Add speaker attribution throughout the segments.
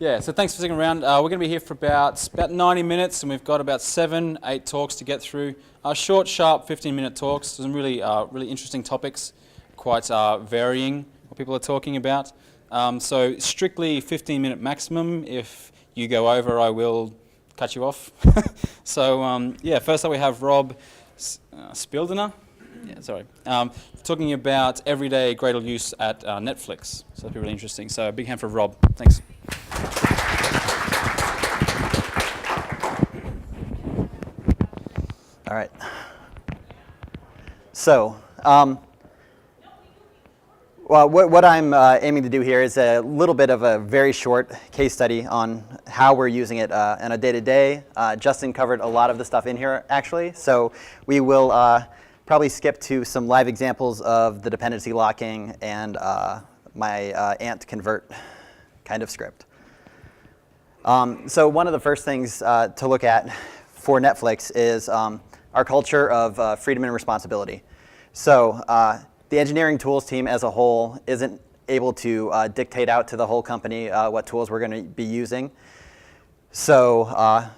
Speaker 1: Yeah, so thanks for sticking around. We're going to be here for about 90 minutes, and we've got about 7-8 talks to get through. Short, sharp, 15-minute talks. Some really interesting topics, quite varying what people are talking about. So strictly 15-minute maximum. If you go over, I will cut you off. So yeah, first up we have Rob Spildner. Yeah, sorry. Talking about everyday Gradle use at Netflix. So that'll be really interesting. So a big hand for Rob. Thanks.
Speaker 2: All right. So, well, what I'm aiming to do here is a little bit of a very short case study on how we're using it on a day-to-day. Justin covered a lot of the stuff in here, actually. So we will probably skip to some live examples of the dependency locking and my ant convert kind of script. So one of the first things to look at for Netflix is our culture of freedom and responsibility. So the engineering tools team as a whole isn't able to dictate out to the whole company what tools we're going to be using. So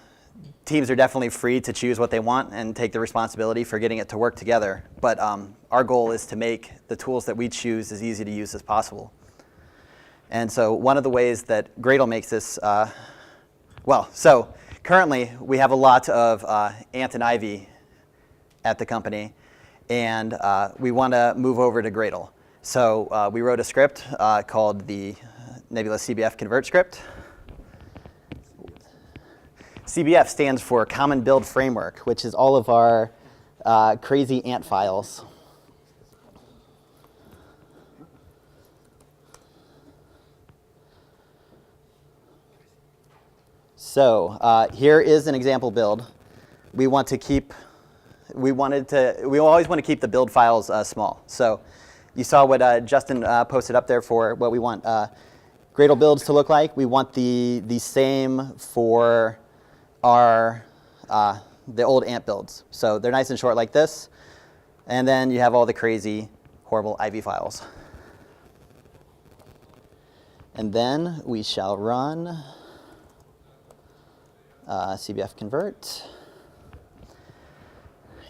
Speaker 2: teams are definitely free to choose what they want and take the responsibility for getting it to work together. But our goal is to make the tools that we choose as easy to use as possible. And so one of the ways that Gradle makes this, so currently we have a lot of Ant and Ivy at the company, and we want to move over to Gradle. So we wrote a script called the Nebula CBF convert script. CBF stands for Common Build Framework, which is all of our crazy Ant files. So here is an example build. We want to keep. We always want to keep the build files small. So you saw what Justin posted up there for what we want Gradle builds to look like. We want the same for our the old Ant builds. So they're nice and short like this. And then you have all the crazy, horrible Ivy files. And then we shall run CBF convert.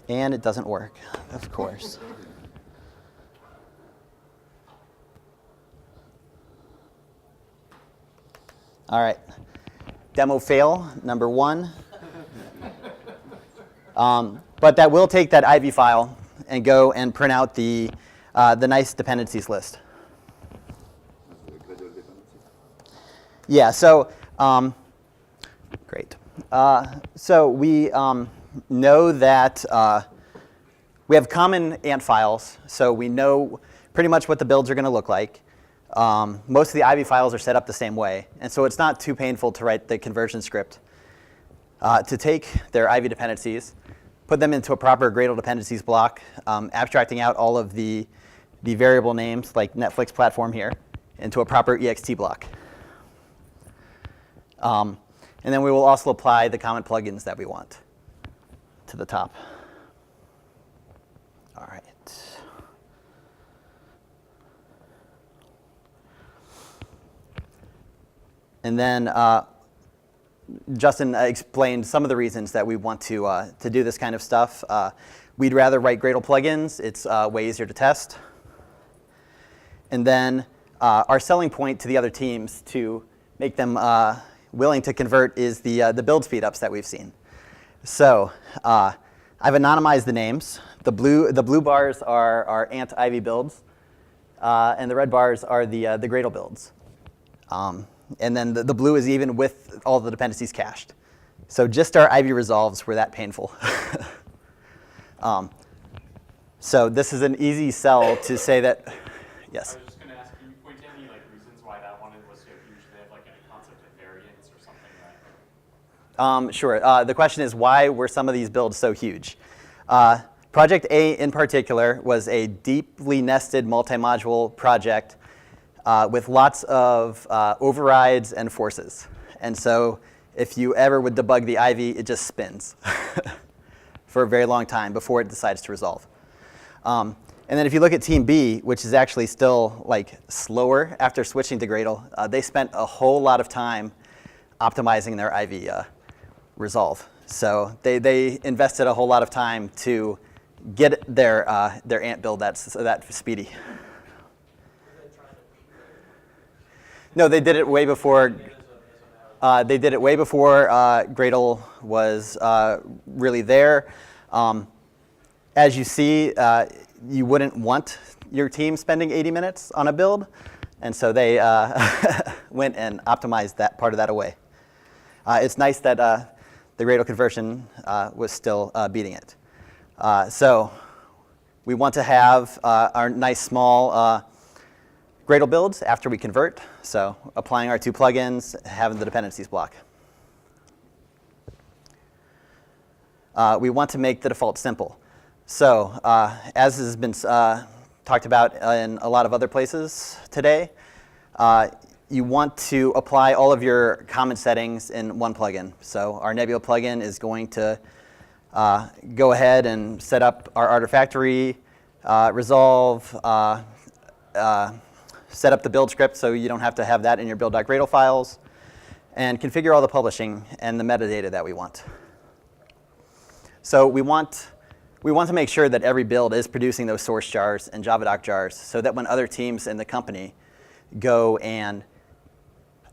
Speaker 2: And it doesn't work, of course. All right, demo fail number 1. But that will take that Ivy file and go and print out the nice dependencies list. Yeah. So great. So we know that we have common Ant files, so we know pretty much what the builds are going to look like. Most of the Ivy files are set up the same way, and so it's not too painful to write the conversion script to take their Ivy dependencies, put them into a proper Gradle dependencies block, abstracting out all of the variable names like Netflix platform here into a proper ext block. And then we will also apply the common plugins that we want to the top. All right. And then Justin explained some of the reasons that we want to do this kind of stuff. We'd rather write Gradle plugins. It's way easier to test. And then our selling point to the other teams to make them willing to convert is the build speedups that we've seen. So I've anonymized the names. The blue bars are our Ant Ivy builds, and the red bars are the Gradle builds. And then the blue is even with all the dependencies cached. So just our Ivy resolves were that painful. So this is an easy sell to say that, yes?
Speaker 3: I was just going to ask, can you point to any reasons why that one was so huge? Do they have a concept of variance or something?
Speaker 2: Sure. The question is, why were some of these builds so huge? Project A in particular was a deeply nested multi-module project with lots of overrides and forces. And so if you ever would debug the Ivy, it just spins for a very long time before it decides to resolve. And then if you look at Team B, which is actually still slower after switching to Gradle, they spent a whole lot of time optimizing their IV resolve. So they invested a whole lot of time to get their ant build that speedy. No, they did it way before. They did it way before Gradle was really there. As you see, you wouldn't want your team spending 80 minutes on a build, and so they went and optimized that part of that away. It's nice that the Gradle conversion was still beating it. So we want to have our nice small Gradle builds after we convert. So applying our 2 plugins, having the dependencies block. We want to make the default simple. So as has been talked about in a lot of other places today, you want to apply all of your common settings in one plugin. So our Nebula plugin is going to go ahead and set up our Artifactory, resolve, set up the build script so you don't have to have that in your build.gradle files, and configure all the publishing and the metadata that we want. So we want to make sure that every build is producing those source jars and Javadoc jars so that when other teams in the company go and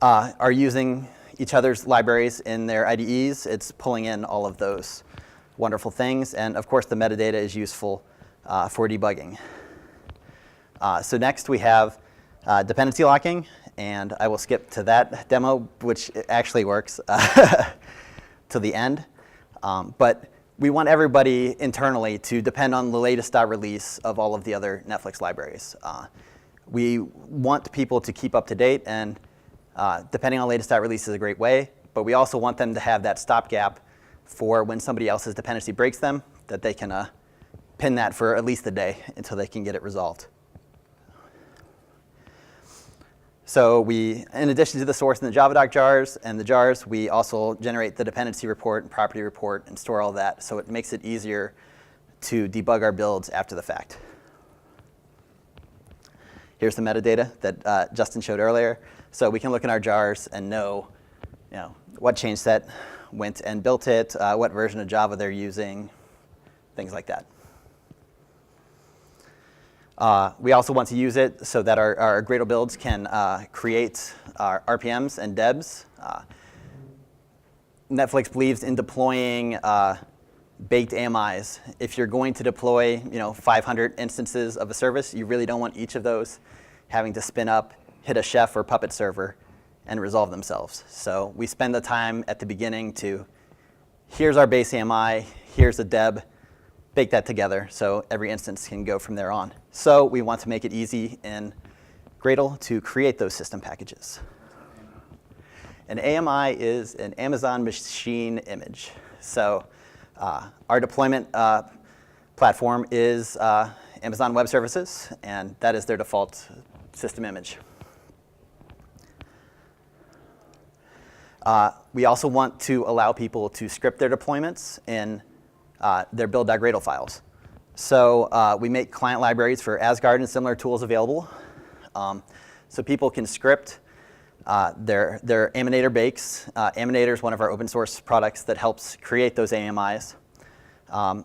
Speaker 2: are using each other's libraries in their IDEs, it's pulling in all of those wonderful things. And of course, the metadata is useful for debugging. So next we have dependency locking, and I will skip to that demo, which actually works, to the end. But we want everybody internally to depend on the latest release of all of the other Netflix libraries. We want people to keep up to date, and depending on latest release is a great way, but we also want them to have that stopgap for when somebody else's dependency breaks them, that they can pin that for at least a day until they can get it resolved. So we, in addition to the source and the Javadoc jars and the jars, we also generate the dependency report and property report and store all that, so it makes it easier to debug our builds after the fact. Here's the metadata that Justin showed earlier. So we can look in our jars and know, what change set went and built it, what version of Java they're using, things like that. We also want to use it so that our Gradle builds can create our RPMs and DEBs. Netflix believes in deploying baked AMIs. If you're going to deploy 500 instances of a service, you really don't want each of those having to spin up, hit a chef or puppet server, and resolve themselves. So we spend the time at the beginning to, here's our base AMI, here's a DEB, bake that together so every instance can go from there on. So we want to make it easy in Gradle to create those system packages. An AMI is an Amazon Machine Image. So our deployment platform is Amazon Web Services, and that is their default system image. We also want to allow people to script their deployments in their build.gradle files. So we make client libraries for Asgard and similar tools available. So people can script their Aminator bakes. Aminator is one of our open source products that helps create those AMIs.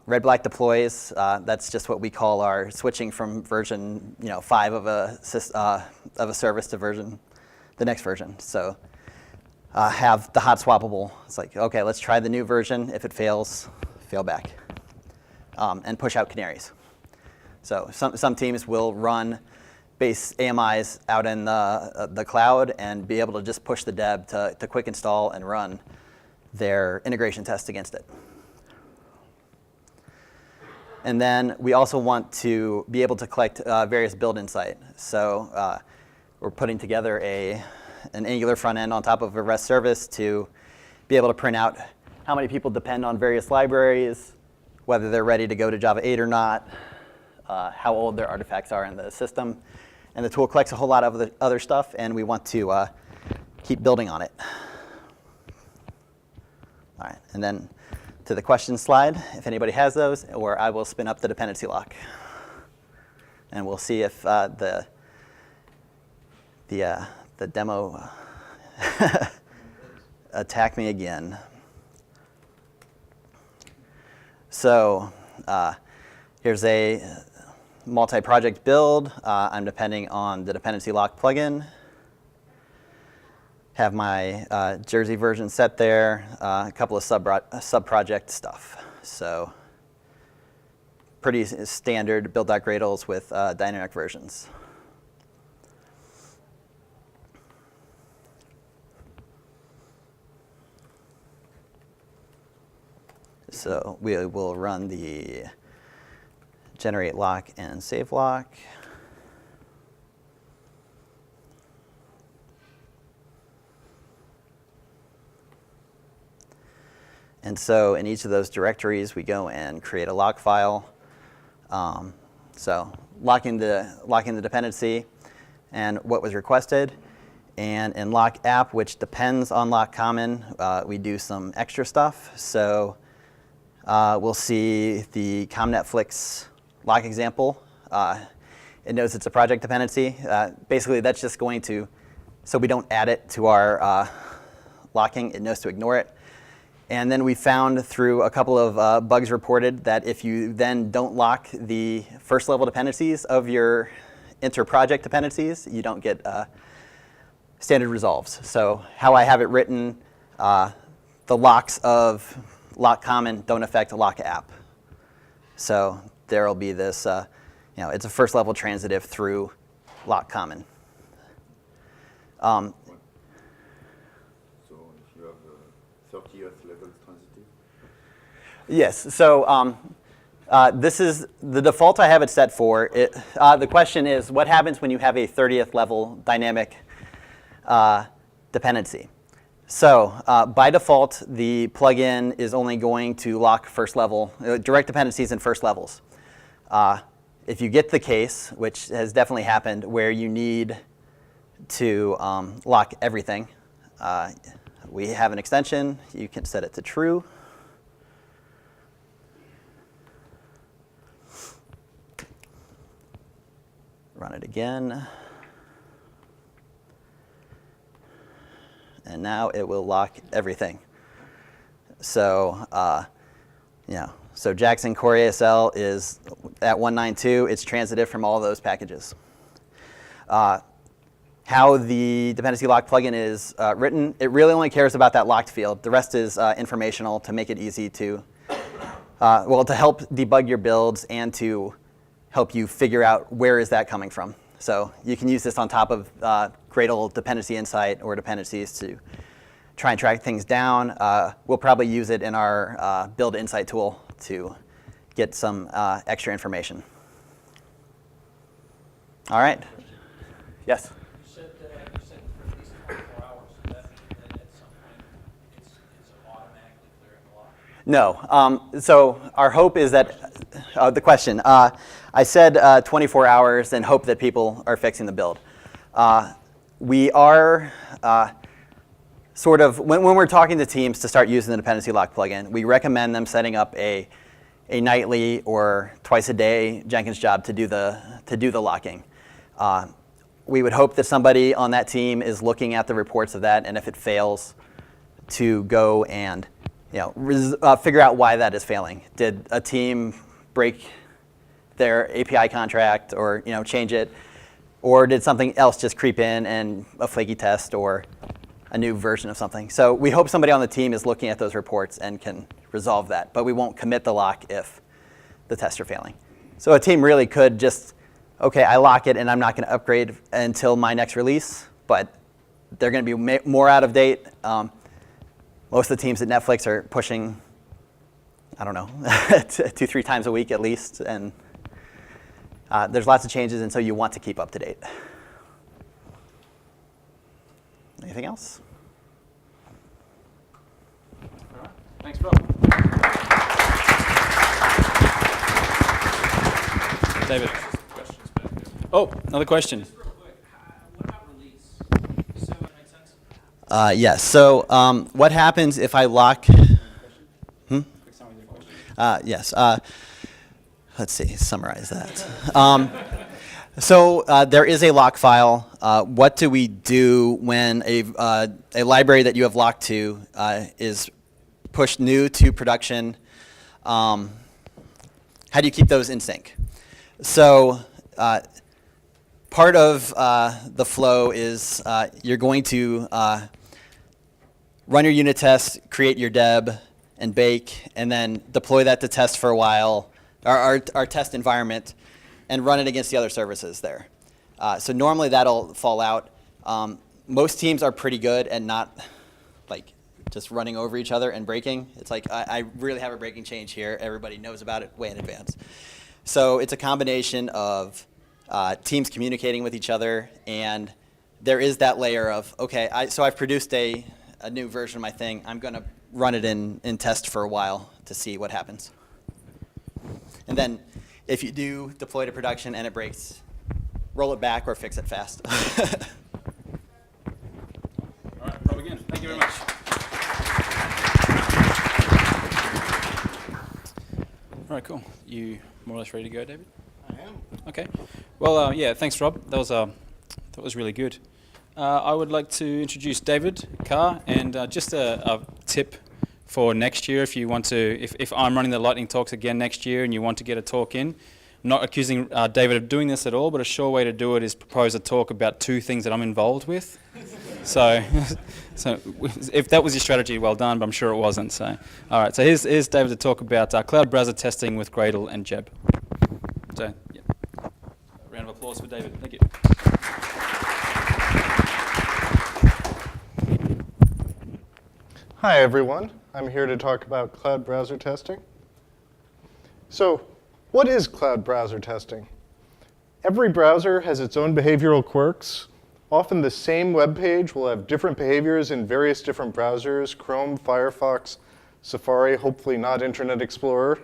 Speaker 2: Red-black deploys, that's just what we call our switching from version 5 of a service to the next version. So have the hot swappable. It's like, okay, let's try the new version. If it fails, fail back. And push out canaries. So some teams will run base AMIs out in the cloud and be able to just push the deb to quick install and run their integration test against it. And then we also want to be able to collect various build insight. So we're putting together an Angular front end on top of a REST service to be able to print out how many people depend on various libraries, whether they're ready to go to Java 8 or not, how old their artifacts are in the system. And the tool collects a whole lot of other stuff, and we want to keep building on it. All right, and then to the questions slide, if anybody has those, or I will spin up the dependency lock. And we'll see if the demo attack me again. So here's a multi-project build. I'm depending on the dependency lock plugin. Have my Jersey version set there, a couple of sub-project stuff. So pretty standard build.gradles with dynamic versions. So we will run the generate lock and save lock. And so in each of those directories, we go and create a lock file. So locking the dependency and what was requested. And in lock app, which depends on lock common, we do some extra stuff. So we'll see the ComNetFlix lock example. It knows it's a project dependency. Basically, that's just going to, so we don't add it to our locking, it knows to ignore it. And then we found through a couple of bugs reported that if you then don't lock the first level dependencies of your inter-project dependencies, you don't get standard resolves. So how I have it written, the locks of lock common don't affect lock app. So there will be this, it's a first level transitive through lock common.
Speaker 4: So if you have a 30th level transitive?
Speaker 2: Yes, so this is the default I have it set for. The question is, what happens when you have a 30th level dynamic dependency? So by default, the plugin is only going to lock first level, direct dependencies in first levels. If you get the case, which has definitely happened, where you need to lock everything, we have an extension. You can set it to true. Run it again. And now it will lock everything. So, so Jackson Core ASL is at 192. It's transitive from all of those packages. How the dependency lock plugin is written, it really only cares about that locked field. The rest is informational to make it easy to, to help debug your builds and to help you figure out where is that coming from. So you can use this on top of Gradle Dependency Insight or dependencies to try and track things down. We'll probably use it in our Build Insight tool to get some extra information. All right. Yes?
Speaker 5: You said that you said for at least 24 hours. So that at some point it's automatically clearing the lock?
Speaker 2: No. So our hope is that, the question, I said 24 hours and hope that people are fixing the build. We are sort of, when we're talking to teams to start using the dependency lock plugin, we recommend them setting up a nightly or twice a day Jenkins job to do the locking. We would hope that somebody on that team is looking at the reports of that, and if it fails, to go and figure out why that is failing. Did a team break their API contract or change it? Or did something else just creep in and a flaky test or a new version of something? So we hope somebody on the team is looking at those reports and can resolve that. But we won't commit the lock if the tests are failing. So a team really could just, OK, I lock it and I'm not going to upgrade until my next release. But they're going to be more out of date. Most of the teams at Netflix are pushing, I don't know, 2-3 times a week at least. And there's lots of changes, and so you want to keep up to date. Anything else?
Speaker 1: All right. Thanks, Bill. David. Oh, another question.
Speaker 5: Just real quick, what about release? Does that make sense?
Speaker 2: Yes. So what happens if I lock? Yes. Let's see. Summarize that. So there is a lock file. What do we do when a library that you have locked to is pushed new to production? How do you keep those in sync? So part of the flow is you're going to run your unit test, create your deb and bake, and then deploy that to test for a while, our test environment, and run it against the other services there. So normally that'll fall out. Most teams are pretty good at not like just running over each other and breaking. It's like, I really have a breaking change here. Everybody knows about it way in advance. So it's a combination of teams communicating with each other, and there is that layer of, okay, so I've produced a new version of my thing. I'm going to run it in test for a while to see what happens. And then if you do deploy to production and it breaks, roll it back or fix it fast.
Speaker 1: All right, Rob again. Thank you very much. All right, cool. You more or less ready to go, David?
Speaker 6: I am.
Speaker 1: Okay. Well, yeah, thanks, Rob. That was really good. I would like to introduce David Carr, and just a tip for next year, if you want to, if I'm running the lightning talks again next year and you want to get a talk in, I'm not accusing David of doing this at all, but a sure way to do it is propose a talk about 2 things that I'm involved with. so if that was your strategy, well done, but I'm sure it wasn't. So, all right, so here's David to talk about cloud browser testing with Gradle and Geb. So, yeah. Round of applause for David. Thank you.
Speaker 6: Hi, everyone. I'm here to talk about cloud browser testing. So, what is cloud browser testing? Every browser has its own behavioral quirks. Often the same web page will have different behaviors in various different browsers, Chrome, Firefox, Safari, hopefully not Internet Explorer.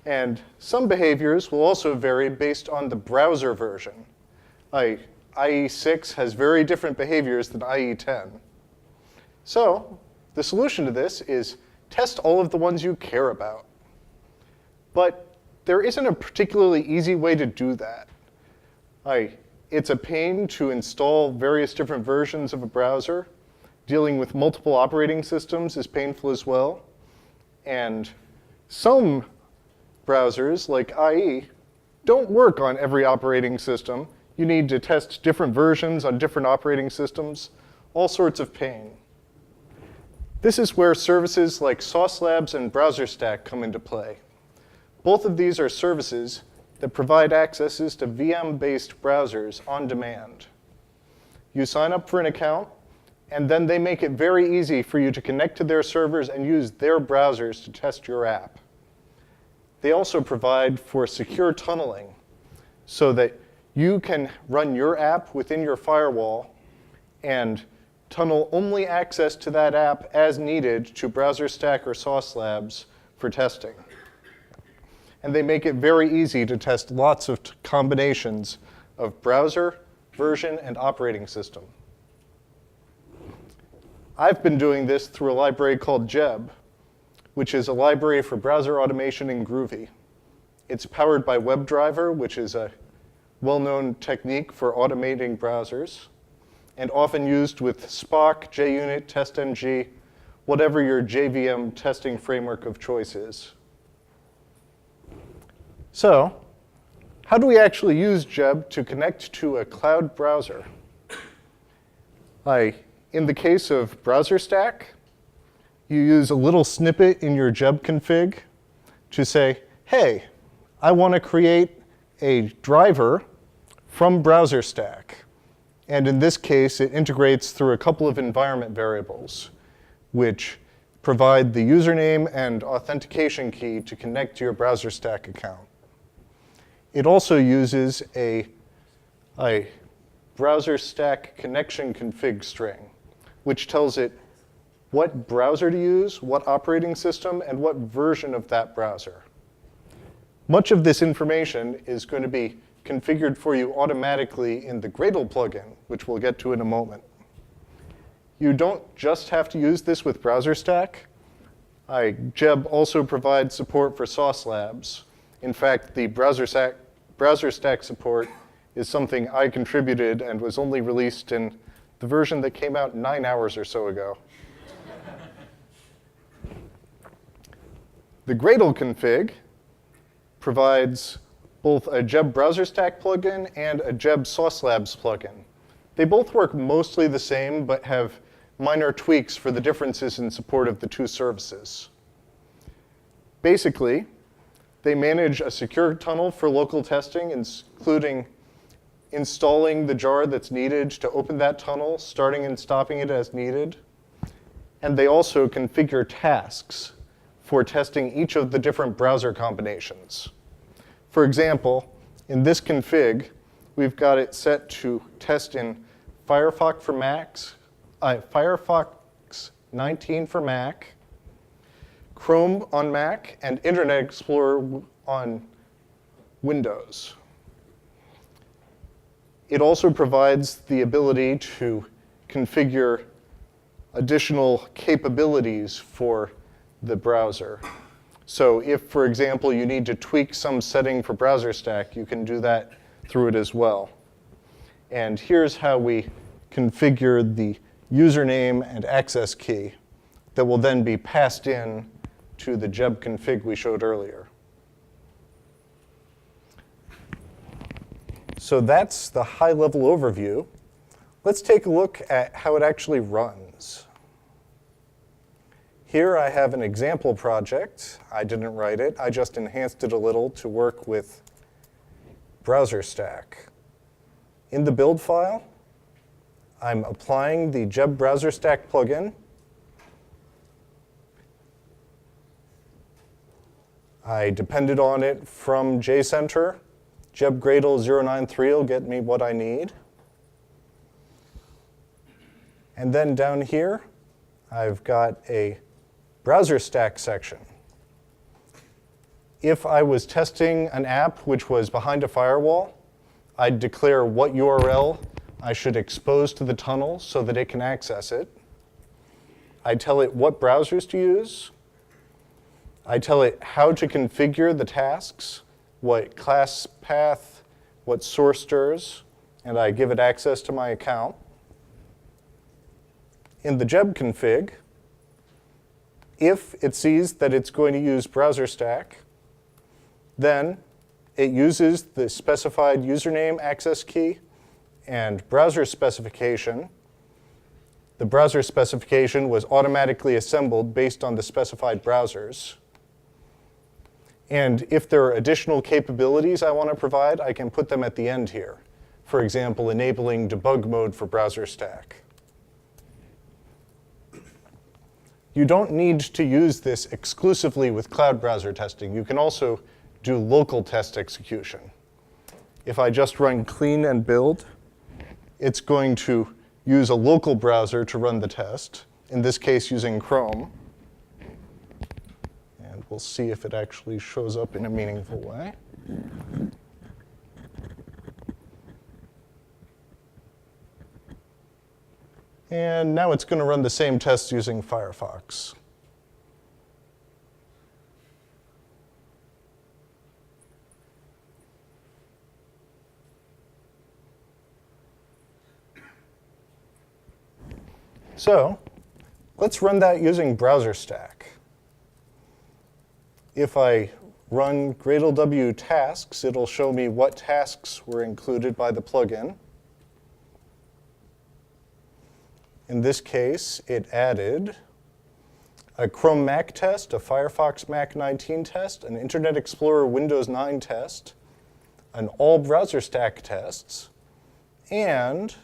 Speaker 6: And some behaviors will also vary based on the browser version. Like IE6 has very different behaviors than IE10. So, the solution to this is test all of the ones you care about. But there isn't a particularly easy way to do that. It's a pain to install various different versions of a browser. Dealing with multiple operating systems is painful as well. And some browsers, like IE, don't work on every operating system. You need to test different versions on different operating systems, all sorts of pain. This is where services like Sauce Labs and BrowserStack come into play. Both of these are services that provide accesses to VM-based browsers on demand. You sign up for an account, and then they make it very easy for you to connect to their servers and use their browsers to test your app. They also provide for secure tunneling so that you can run your app within your firewall and tunnel only access to that app as needed to BrowserStack or Sauce Labs for testing. And they make it very easy to test lots of combinations of browser, version, and operating system. I've been doing this through a library called Geb, which is a library for browser automation in Groovy. It's powered by WebDriver, which is a well-known technique for automating browsers, and often used with Spock, JUnit, TestNG, whatever your JVM testing framework of choice is. So, how do we actually use Geb to connect to a cloud browser? In the case of BrowserStack, you use a little snippet in your Geb config to say, hey, I want to create a driver from BrowserStack. And in this case, it integrates through a couple of environment variables, which provide the username and authentication key to connect to your BrowserStack account. It also uses a BrowserStack connection config string, which tells it what browser to use, what operating system, and what version of that browser. Much of this information is going to be configured for you automatically in the Gradle plugin, which we'll get to in a moment. You don't just have to use this with BrowserStack. Geb also provides support for Sauce Labs. In fact, the BrowserStack support is something I contributed and was only released in the version that came out 9 hours or so ago. The Gradle config provides both a Geb Browser Stack plugin and a Geb Sauce Labs plugin. They both work mostly the same, but have minor tweaks for the differences in support of the two services. Basically, they manage a secure tunnel for local testing, including installing the jar that's needed to open that tunnel, starting and stopping it as needed. And they also configure tasks for testing each of the different browser combinations. For example, in this config, we've got it set to test in Firefox 19 for Mac, Chrome on Mac, and Internet Explorer on Windows. It also provides the ability to configure additional capabilities for the browser. So if, for example, you need to tweak some setting for Browser Stack, you can do that through it as well. And here's how we configure the username and access key that will then be passed in to the Geb config we showed earlier. So that's the high-level overview. Let's take a look at how it actually runs. Here I have an example project. I didn't write it. I just enhanced it a little to work with Browser Stack. In the build file, I'm applying the Geb Browser Stack plugin. I depended on it from JCenter. Geb Gradle 093 will get me what I need. And then down here, I've got a Browser Stack section. If I was testing an app which was behind a firewall, I'd declare what URL I should expose to the tunnel so that it can access it. I tell it what browsers to use. I tell it how to configure the tasks, what class path, what source strs, and I give it access to my account. In the Geb config, if it sees that it's going to use Browser Stack, then it uses the specified username access key and browser specification. The browser specification was automatically assembled based on the specified browsers. And if there are additional capabilities I want to provide, I can put them at the end here. For example, enabling debug mode for Browser Stack. You don't need to use this exclusively with cloud browser testing. You can also do local test execution. If I just run clean and build, it's going to use a local browser to run the test, in this case using Chrome. And we'll see if it actually shows up in a meaningful way. And now it's going to run the same tests using Firefox. So let's run that using Browser Stack. If I run Gradle W tasks, it'll show me what tasks were included by the plugin. In this case, it added a Chrome Mac test, a Firefox Mac 19 test, an Internet Explorer Windows 9 test, an all Browser Stack tests, and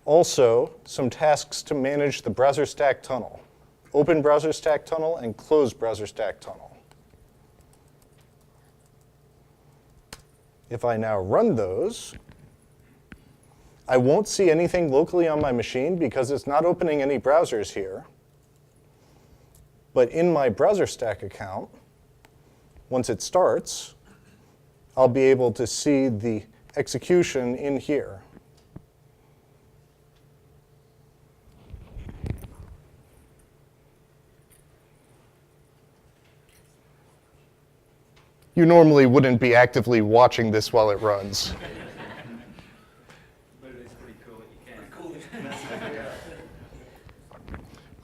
Speaker 6: also some tasks to manage the Browser Stack tunnel, open Browser Stack tunnel and close Browser Stack tunnel. If I now run those, I won't see anything locally on my machine because it's not opening any browsers here. But in my Browser Stack account, once it starts, I'll be able to see the execution in here. You normally wouldn't be actively watching this while it runs.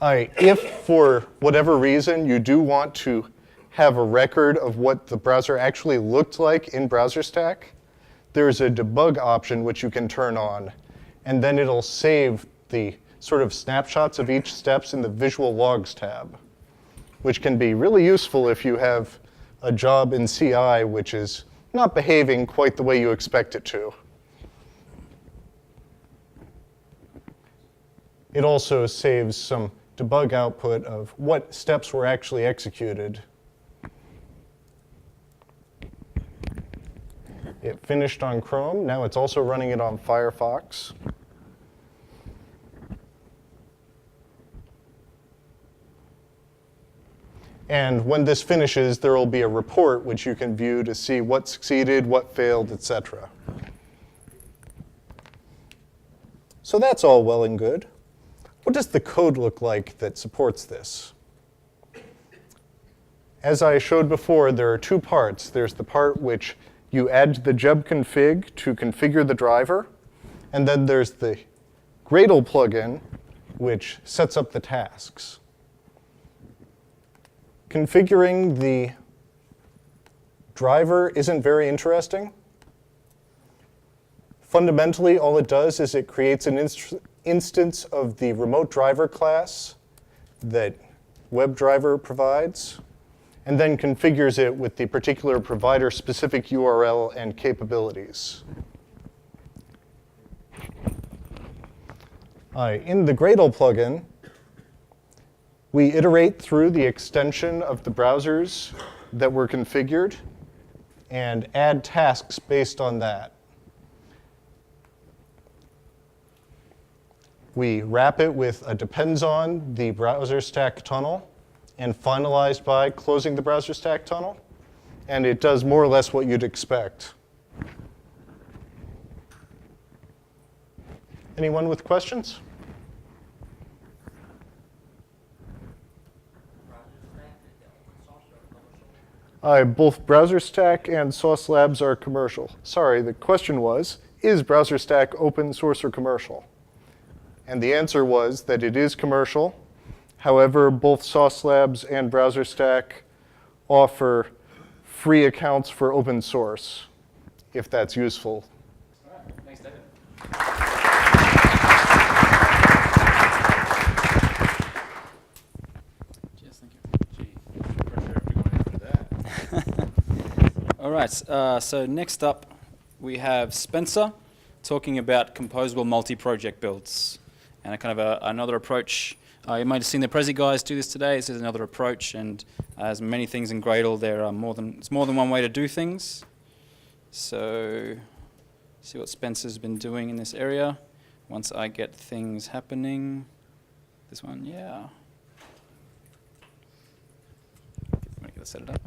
Speaker 6: If, for whatever reason, you do want to have a record of what the browser actually looked like in BrowserStack, there's a debug option which you can turn on, and then it'll save the sort of snapshots of each steps in the Visual Logs tab, which can be really useful if you have a job in CI which is not behaving quite the way you expect it to. It also saves some debug output of what steps were actually executed. It finished on Chrome. Now it's also running it on Firefox. And when this finishes, there will be a report which you can view to see what succeeded, what failed, etc. So that's all well and good. What does the code look like that supports this? As I showed before, there are two parts. There's the part which you add the Geb Config to configure the driver, and then there's the Gradle plugin, which sets up the tasks. Configuring the driver isn't very interesting. Fundamentally, all it does is it creates an instance of the remote driver class that WebDriver provides, and then configures it with the particular provider-specific URL and capabilities. In the Gradle plugin, we iterate through the extension of the browsers that were configured and add tasks based on that. We wrap it with a depends on the browser stack tunnel and finalized by closing the browser stack tunnel. And it does more or less what you'd expect. Anyone with questions? Both BrowserStack and Sauce Labs are commercial. Sorry, the question was, is BrowserStack open source or commercial? And the answer was that it is commercial. However, both Sauce Labs and BrowserStack offer free accounts for open source, if that's useful.
Speaker 1: All right, thanks, David. Cheers, thank you.
Speaker 7: Gee, pressure everyone after that.
Speaker 1: All right, so next up we have Spencer talking about composable multi-project builds and a kind of another approach. You might have seen the Prezi guys do this today. This is another approach, and as many things in Gradle, it's more than one way to do things. So, see what Spencer's been doing in this area. Once I get things happening, this one, yeah. I'm gonna set it up.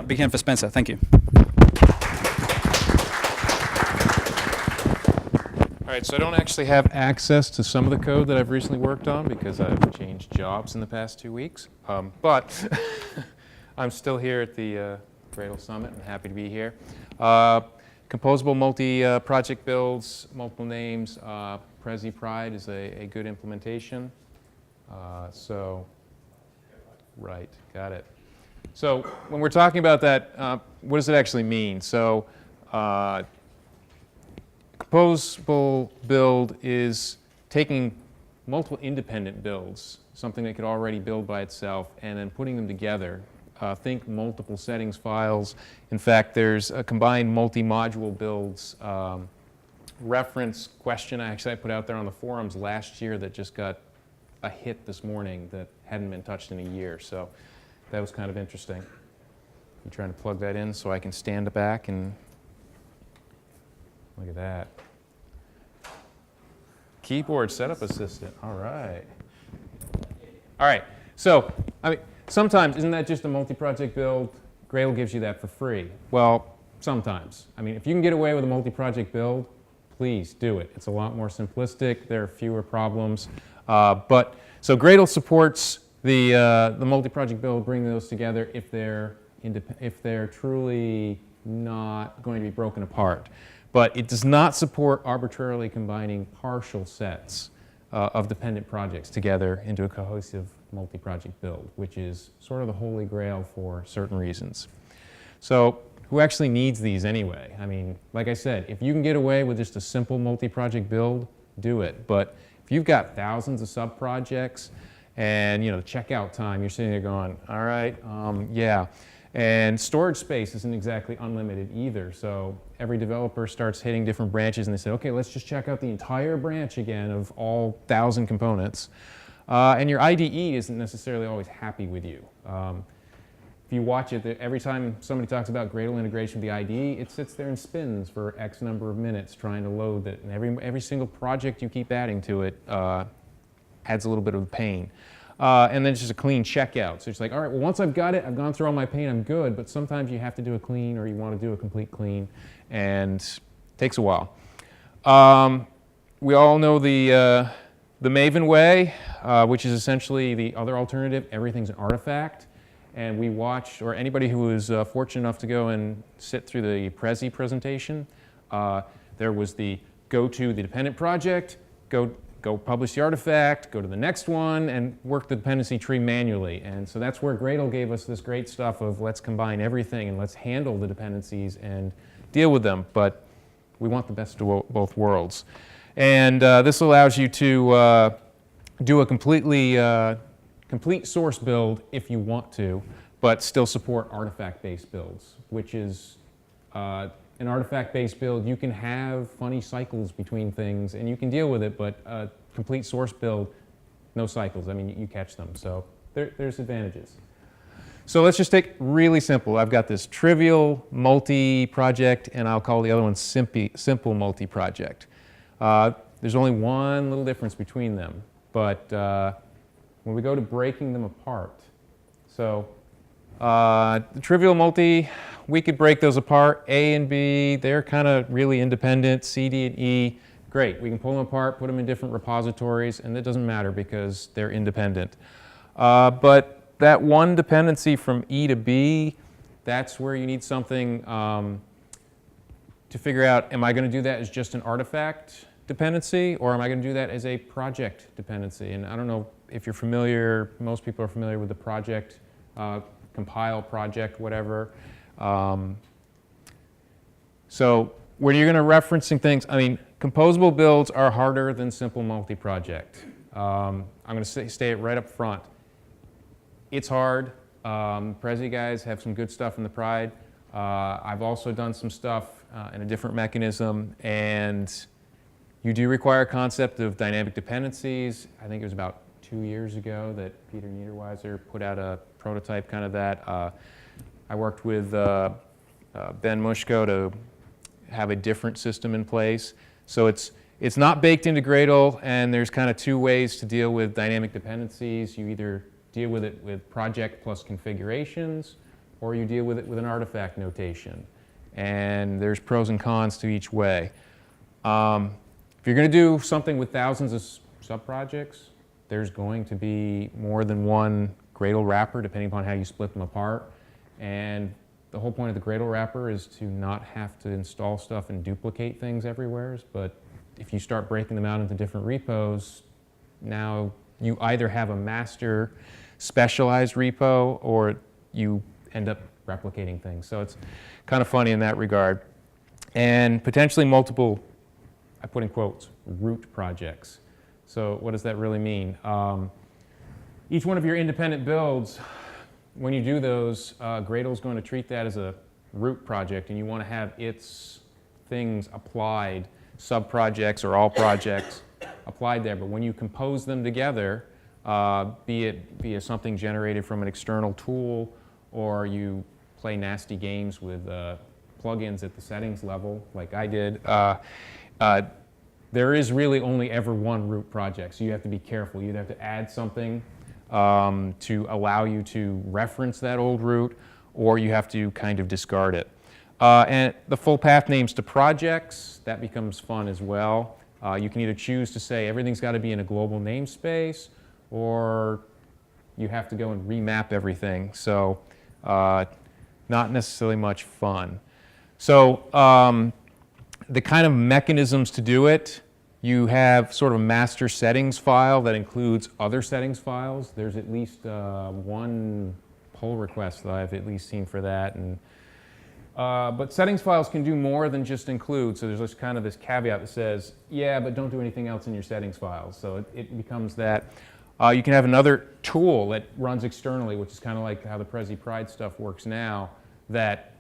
Speaker 1: Big hand for Spencer, thank you.
Speaker 7: All right, so I don't actually have access to some of the code that I've recently worked on because I've changed jobs in the past 2 weeks. But I'm still here at the Gradle Summit and happy to be here. Composable multi-project builds, multiple names. Prezi Pride is a good implementation. Right, got it. So when we're talking about that, what does it actually mean? So composable build is taking multiple independent builds, something that could already build by itself, and then putting them together. Think multiple settings files. In fact, there's a combined multi-module builds reference question I put out there on the forums last year that just got a hit this morning that hadn't been touched in a year. So that was kind of interesting. I'm trying to plug that in so I can stand back and look at that. Keyboard setup assistant. All right. All right. So, I mean, sometimes, isn't that just a multi-project build? Gradle gives you that for free. Well, sometimes. I mean, if you can get away with a multi-project build, please do it. It's a lot more simplistic. There are fewer problems. But So Gradle supports the multi-project build, bringing those together if they're truly not going to be broken apart. But it does not support arbitrarily combining partial sets of dependent projects together into a cohesive multi-project build, which is sort of the holy grail for certain reasons. So who actually needs these anyway? I mean, like I said, if you can get away with just a simple multi-project build, do it. But if you've got thousands of sub-projects and, you know, checkout time, you're sitting there going, all right, yeah. And storage space isn't exactly unlimited either. So every developer starts hitting different branches and they say, okay, let's just check out the entire branch again of all 1,000 components. And your IDE isn't necessarily always happy with you. If you watch it, every time somebody talks about Gradle integration with the IDE, it sits there and spins for X number of minutes trying to load it. And every single project you keep adding to it adds a little bit of pain. And then it's just a clean checkout. So it's like, all right, well, once I've got it, I've gone through all my pain, I'm good. But sometimes you have to do a clean or you want to do a complete clean, and it takes a while. We all know the Maven way, which is essentially the other alternative. Everything's an artifact. And we watched, or anybody who was fortunate enough to go and sit through the Prezi presentation, there was the go to the dependent project, go publish the artifact, go to the next one, and work the dependency tree manually. And so that's where Gradle gave us this great stuff of let's combine everything and let's handle the dependencies and deal with them. But we want the best of both worlds. And this allows you to do a complete source build if you want to, but still support artifact-based builds, which is an artifact-based build. You can have funny cycles between things, and you can deal with it, but a complete source build, no cycles. I mean, you catch them, so there's advantages. So let's just take really simple. I've got this trivial multi-project, and I'll call the other one simple multi-project. There's only one little difference between them, but when we go to breaking them apart, so the trivial multi, we could break those apart. A and B, they're kind of really independent. C, D, and E, great. We can pull them apart, put them in different repositories, and it doesn't matter because they're independent. But that one dependency from E to B, that's where you need something to figure out, am I going to do that as just an artifact dependency, or am I going to do that as a project dependency? And I don't know if you're familiar, most people are familiar with the project, compile project, whatever. So when you're going to referencing things, I mean, composable builds are harder than simple multi-project. I'm going to say it right up front. It's hard. Prezi guys have some good stuff in the Pride. I've also done some stuff in a different mechanism, and you do require a concept of dynamic dependencies. I think it was about 2 years ago that Peter Niederweiser put out a prototype kind of that. I worked with Ben Mushko to have a different system in place. So it's not baked into Gradle, and there's kind of two ways to deal with dynamic dependencies. You either deal with it with project plus configurations, or you deal with it with an artifact notation. And there's pros and cons to each way. If you're going to do something with thousands of sub-projects, there's going to be more than one Gradle wrapper, depending upon how you split them apart. And the whole point of the Gradle wrapper is to not have to install stuff and duplicate things everywhere. But if you start breaking them out into different repos, now you either have a master specialized repo or you end up replicating things. So it's kind of funny in that regard. And potentially multiple, I put in quotes, root projects. So what does that really mean? Each one of your independent builds, when you do those, Gradle is going to treat that as a root project, and you want to have its things applied, sub-projects or all projects applied there. But when you compose them together, be it via something generated from an external tool, or you play nasty games with plugins at the settings level, like I did, there is really only ever one root project, so you have to be careful. You'd have to add something to allow you to reference that old root, or you have to kind of discard it. And the full path names to projects, that becomes fun as well. You can either choose to say everything's got to be in a global namespace, or you have to go and remap everything. So not necessarily much fun. So the kind of mechanisms to do it, you have sort of a master settings file that includes other settings files. There's at least one pull request that I've at least seen for that. And but settings files can do more than just include. So there's just kind of this caveat that says, yeah, but don't do anything else in your settings files. So it becomes that. You can have another tool that runs externally, which is kind of like how the Prezi Pride stuff works now, that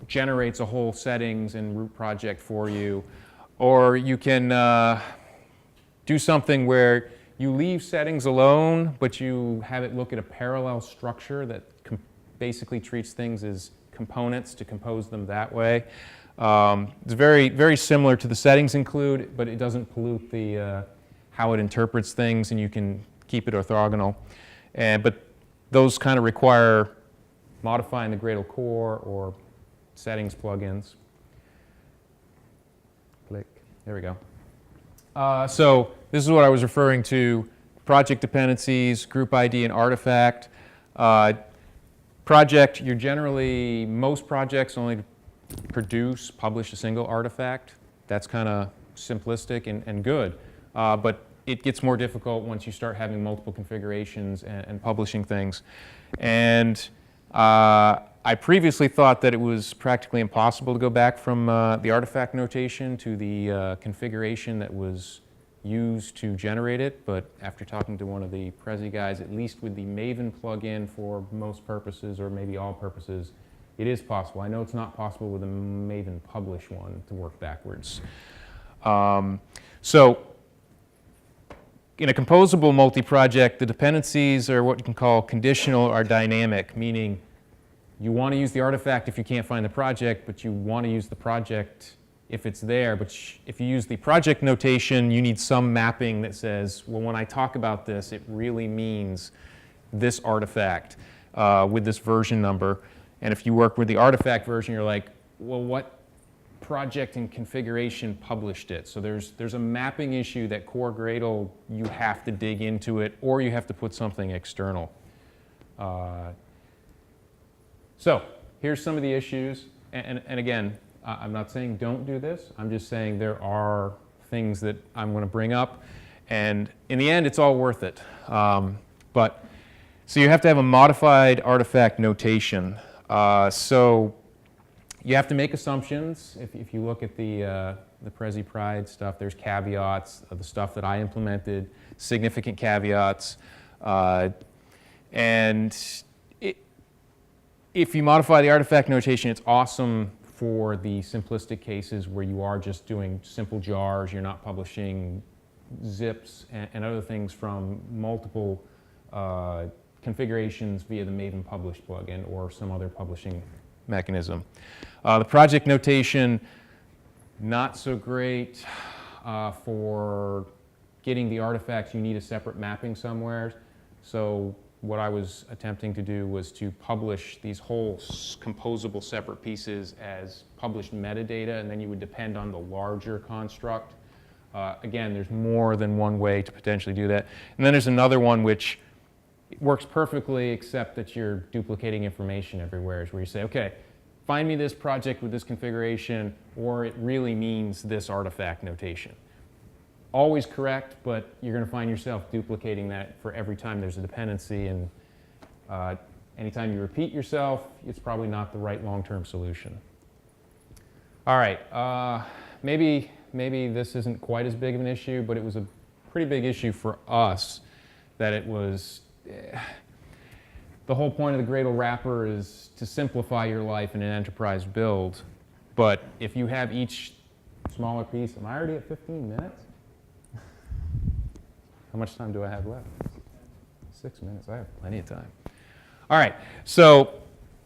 Speaker 7: generates a whole settings and root project for you. Or you can do something where you leave settings alone, but you have it look at a parallel structure that basically treats things as components to compose them that way. It's very, very similar to the settings include, but it doesn't pollute the how it interprets things, and you can keep it orthogonal. But those kind of require modifying the Gradle core or settings plugins. Click. There we go. So this is what I was referring to: project dependencies, group ID, and artifact. Project, you're generally, most projects only publish a single artifact. That's kind of simplistic and good. But it gets more difficult once you start having multiple configurations and publishing things. And I previously thought that it was practically impossible to go back from the artifact notation to the configuration that was used to generate it, but after talking to one of the Prezi guys, at least with the Maven plugin for most purposes, or maybe all purposes, it is possible. I know it's not possible with a Maven publish one to work backwards. So in a composable multi-project, the dependencies are what you can call conditional or dynamic, meaning you want to use the artifact if you can't find the project, but you want to use the project if it's there. But if you use the project notation, you need some mapping that says, well, when I talk about this, it really means this artifact with this version number. And if you work with the artifact version, you're like, well, what project and configuration published it? So there's a mapping issue that core Gradle, you have to dig into it, or you have to put something external. So here's some of the issues. And again, I'm not saying don't do this. I'm just saying there are things that I'm going to bring up. And in the end, it's all worth it. So you have to have a modified artifact notation. So you have to make assumptions. If you look at the Prezi Pride stuff, there's caveats of the stuff that I implemented, significant caveats. And if you modify the artifact notation, it's awesome for the simplistic cases where you are just doing simple jars, you're not publishing zips and other things from multiple configurations via the Maven Publish plugin or some other publishing mechanism. The project notation, not so great for getting the artifacts. You need a separate mapping somewhere. So what I was attempting to do was to publish these whole composable separate pieces as published metadata, and then you would depend on the larger construct. Again, there's more than one way to potentially do that. And then there's another one which works perfectly, except that you're duplicating information everywhere, where you say, okay, find me this project with this configuration, or it really means this artifact notation. Always correct, but you're going to find yourself duplicating that for every time there's a dependency, and anytime you repeat yourself, it's probably not the right long-term solution. All right, maybe this isn't quite as big of an issue, but it was a pretty big issue for us that it was, the whole point of the Gradle wrapper is to simplify your life in an enterprise build, but if you have each smaller piece, am I already at 15 minutes? How much time do I have left? 6 minutes. I have plenty of time. All right. So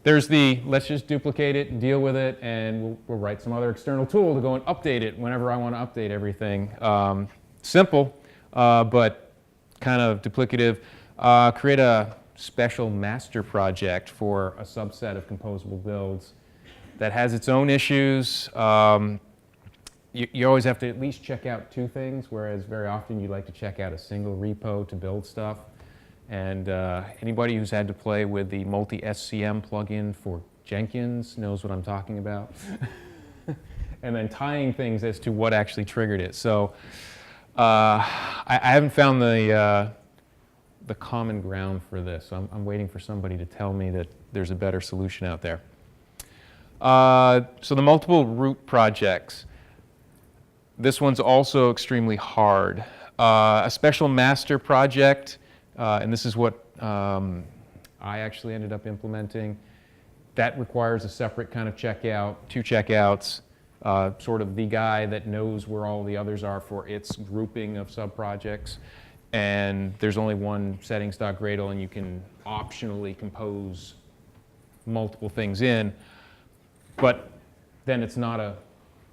Speaker 7: there's the let's just duplicate it and deal with it, and we'll write some other external tool to go and update it whenever I want to update everything. Simple, but kind of duplicative. Create a special master project for a subset of composable builds that has its own issues. You always have to at least check out two things, whereas very often you like to check out a single repo to build stuff. And anybody who's had to play with the multi-SCM plugin for Jenkins knows what I'm talking about. And then tying things as to what actually triggered it. So I haven't found the common ground for this. So I'm waiting for somebody to tell me that there's a better solution out there. So the multiple root projects. This one's also extremely hard. A special master project, and this is what I actually ended up implementing. That requires a separate kind of checkout, 2 checkouts, sort of the guy that knows where all the others are for its grouping of sub-projects. And there's only one settings.gradle, and you can optionally compose multiple things in. But then it's not a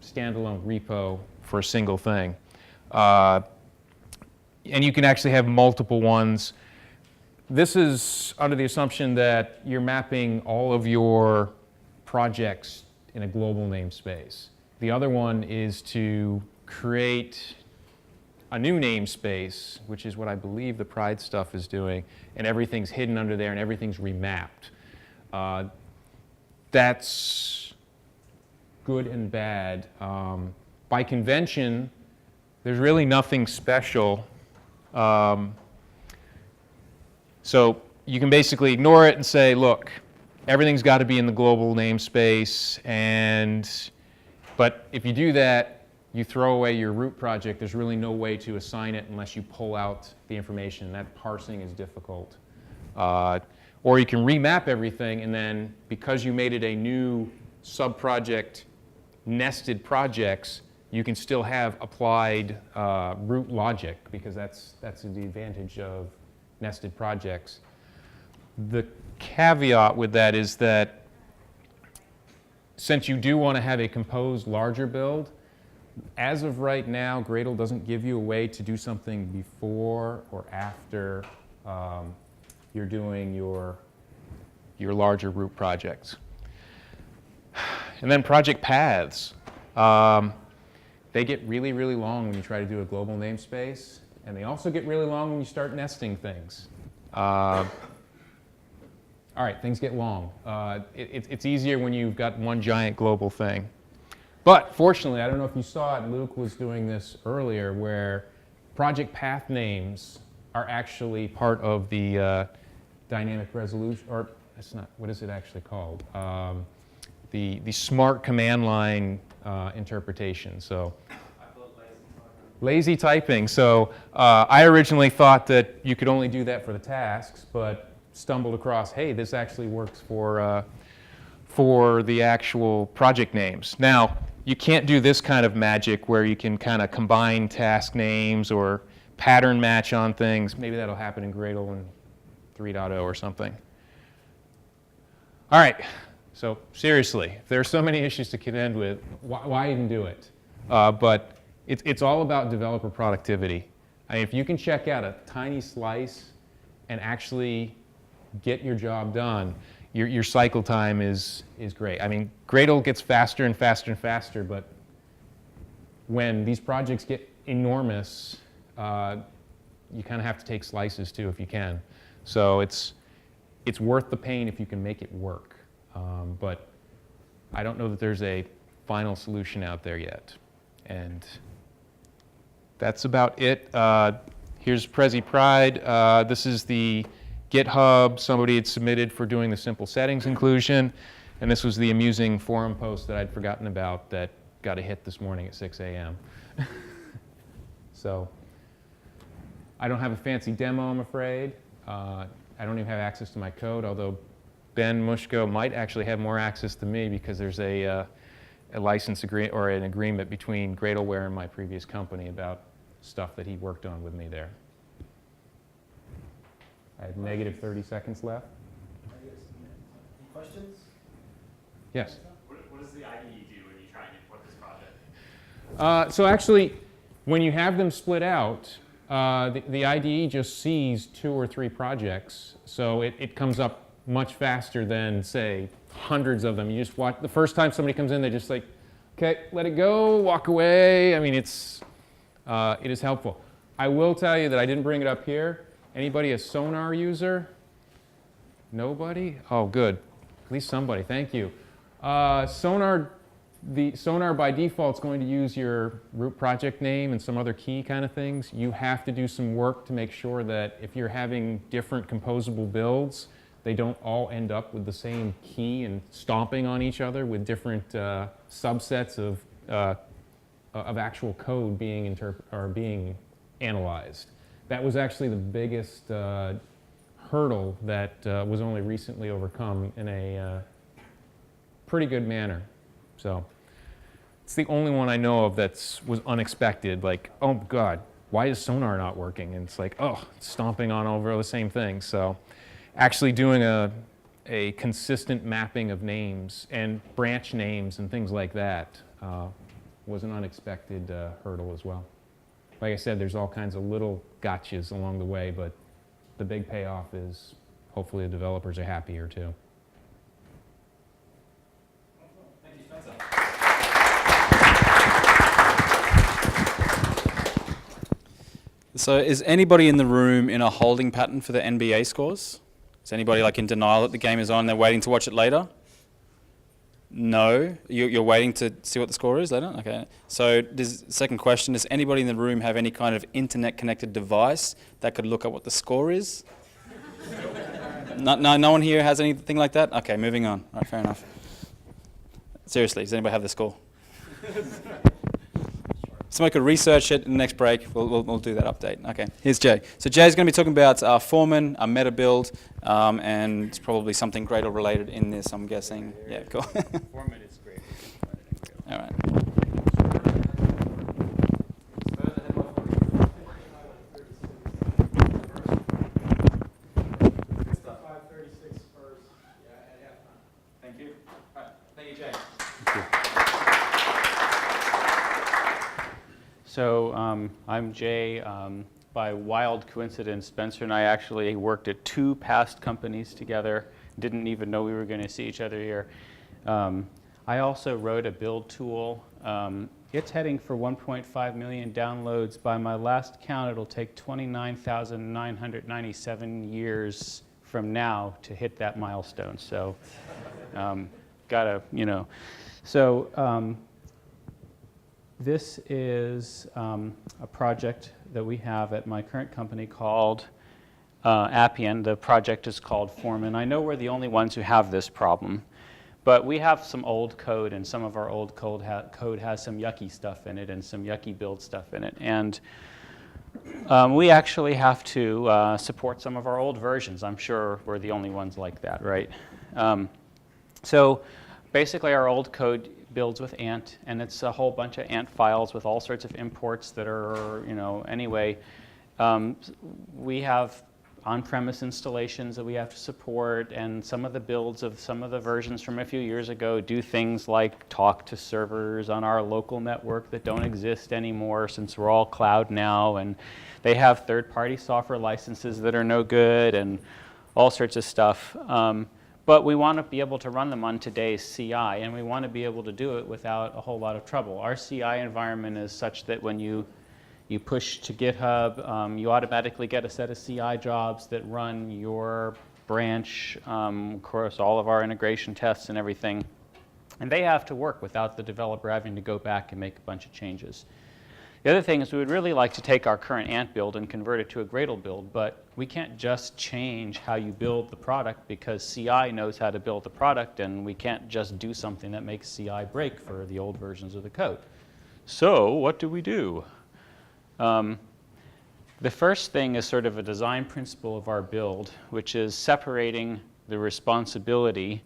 Speaker 7: standalone repo for a single thing. And you can actually have multiple ones. This is under the assumption that you're mapping all of your projects in a global namespace. The other one is to create a new namespace, which is what I believe the Pride stuff is doing, and everything's hidden under there and everything's remapped. That's good and bad. By convention, there's really nothing special. So you can basically ignore it and say, look, everything's got to be in the global namespace, but if you do that, you throw away your root project. There's really no way to assign it unless you pull out the information. That parsing is difficult. Or you can remap everything, and then because you made it a new sub-project, nested projects, you can still have applied root logic, because that's the advantage of nested projects. The caveat with that is that since you do want to have a composed larger build, as of right now, Gradle doesn't give you a way to do something before or after you're doing your larger root projects. And then project paths. They get really, really long when you try to do a global namespace, and they also get really long when you start nesting things. All right, things get long. It's easier when you've got one giant global thing. But fortunately, I don't know if you saw it, Luke was doing this earlier, where project path names are actually part of the dynamic resolution, or it's not, what is it actually called? The smart command line interpretation. So lazy typing. So I originally thought that you could only do that for the tasks, but stumbled across, hey, this actually works for the actual project names. Now, you can't do this kind of magic where you can kind of combine task names or pattern match on things. Maybe that'll happen in Gradle in 3.0 or something. All right, so seriously, if there are so many issues to contend with, why even do it? But it's all about developer productivity. I mean, if you can check out a tiny slice and actually get your job done, your cycle time is great. I mean, Gradle gets faster and faster and faster, but when these projects get enormous, you kind of have to take slices too if you can. So it's worth the pain if you can make it work. But I don't know that there's a final solution out there yet. And that's about it. Here's Prezi Pride. This is the GitHub somebody had submitted for doing the simple settings inclusion. And this was the amusing forum post that I'd forgotten about that got a hit this morning at 6 a.m. So I don't have a fancy demo, I'm afraid. I don't even have access to my code, although Ben Mushko might actually have more access to me because there's a license agreement or an agreement between Gradleware and my previous company about stuff that he worked on with me there. I have negative 30 seconds left.
Speaker 8: Any questions?
Speaker 7: Yes?
Speaker 3: What does the IDE do when you try and import this project?
Speaker 7: So actually, when you have them split out, the IDE just sees 2 or 3 projects. So it comes up much faster than, say, hundreds of them. You just watch, the first time somebody comes in, they just like, okay, let it go, walk away. I mean, it is helpful. I will tell you that I didn't bring it up here. Anybody a Sonar user? Nobody? Oh, good. At least somebody. Thank you. Sonar by default is going to use your root project name and some other key kind of things. You have to do some work to make sure that if you're having different composable builds, they don't all end up with the same key and stomping on each other with different subsets of actual code being analyzed. That was actually the biggest hurdle that was only recently overcome in a pretty good manner. So it's the only one I know of that was unexpected. Like, oh God, why is Sonar not working? And it's like, oh, it's stomping on over the same thing. So actually doing a consistent mapping of names and branch names and things like that was an unexpected hurdle as well. Like I said, there's all kinds of little gotchas along the way, but the big payoff is hopefully the developers are happier too.
Speaker 1: Thank you, Spencer. So is anybody in the room in a holding pattern for the NBA scores? Is anybody like in denial that the game is on, they're waiting to watch it later? No? You're waiting to see what the score is later? Okay. So second question, does anybody in the room have any kind of internet-connected device that could look at what the score is? No one here has anything like that? Okay, moving on. All right, fair enough. Seriously, does anybody have the score? Somebody could research it in the next break. We'll do that update. Okay, here's Jay. So Jay's going to be talking about Foreman, a meta build, and it's probably something Gradle related in this, I'm guessing. Yeah, cool.
Speaker 3: Foreman is great.
Speaker 1: All right. Thank you. All right. Thank you, Jay.
Speaker 3: So I'm Jay. By wild coincidence, Spencer and I actually worked at 2 past companies together. Didn't even know we were going to see each other here. I also wrote a build tool. It's heading for 1.5 million downloads. By my last count, it'll take 29,997 years from now to hit that milestone. So, gotta, you know. So, this is a project that we have at my current company called Appian. The project is called Foreman. I know we're the only ones who have this problem, but we have some old code, and some of our old code has some yucky stuff in it and some yucky build stuff in it. And we actually have to support some of our old versions. I'm sure we're the only ones like that, right? So basically our old code builds with Ant, and it's a whole bunch of Ant files with all sorts of imports that are, you know, anyway. We have on-premise installations that we have to support, and some of the builds of some of the versions from a few years ago do things like talk to servers on our local network that don't exist anymore since we're all cloud now, and they have third-party software licenses that are no good and all sorts of stuff. But we want to be able to run them on today's CI, and we want to be able to do it without a whole lot of trouble. Our CI environment is such that when you push to GitHub, you automatically get a set of CI jobs that run your branch, of course, all of our integration tests and everything. And they have to work without the developer having to go back and make a bunch of changes. The other thing is we would really like to take our current Ant build and convert it to a Gradle build, but we can't just change how you build the product because CI knows how to build the product, and we can't just do something that makes CI break for the old versions of the code. So what do we do? The first thing is sort of a design principle of our build, which is separating the responsibility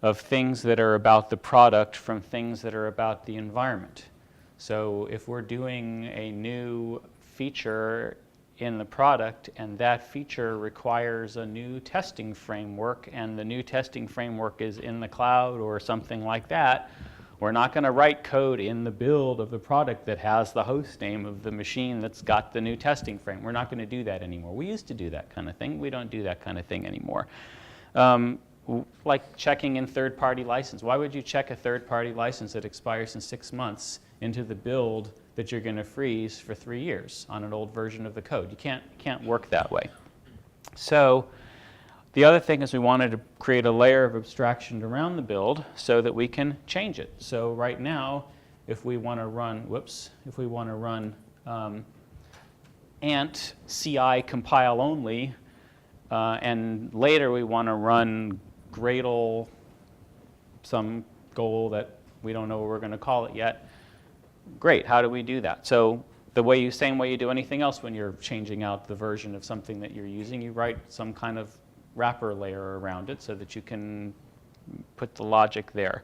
Speaker 3: of things that are about the product from things that are about the environment. So if we're doing a new feature in the product and that feature requires a new testing framework and the new testing framework is in the cloud or something like that, we're not going to write code in the build of the product that has the host name of the machine that's got the new testing frame. We're not going to do that anymore. We used to do that kind of thing. We don't do that kind of thing anymore. Like checking in third-party license. Why would you check a third-party license that expires in 6 months into the build that you're going to freeze for 3 years on an old version of the code? You can't work that way. So the other thing is we wanted to create a layer of abstraction around the build so that we can change it. So right now, if we want to run, if we want to run ant CI compile only, and later we want to run Gradle some goal that we don't know what we're going to call it yet. Great, how do we do that? So the same way you do anything else when you're changing out the version of something that you're using, you write some kind of wrapper layer around it so that you can put the logic there.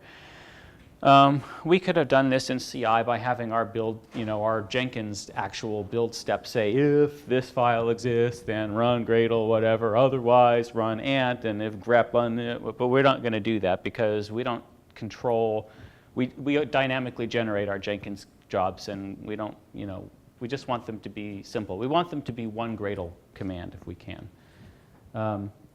Speaker 3: We could have done this in CI by having our build, our Jenkins actual build step say, if this file exists, then run Gradle, whatever, otherwise run ant, and if grep on it, but we're not going to do that because we don't control, we dynamically generate our Jenkins jobs, and we don't, we just want them to be simple. We want them to be one Gradle command if we can.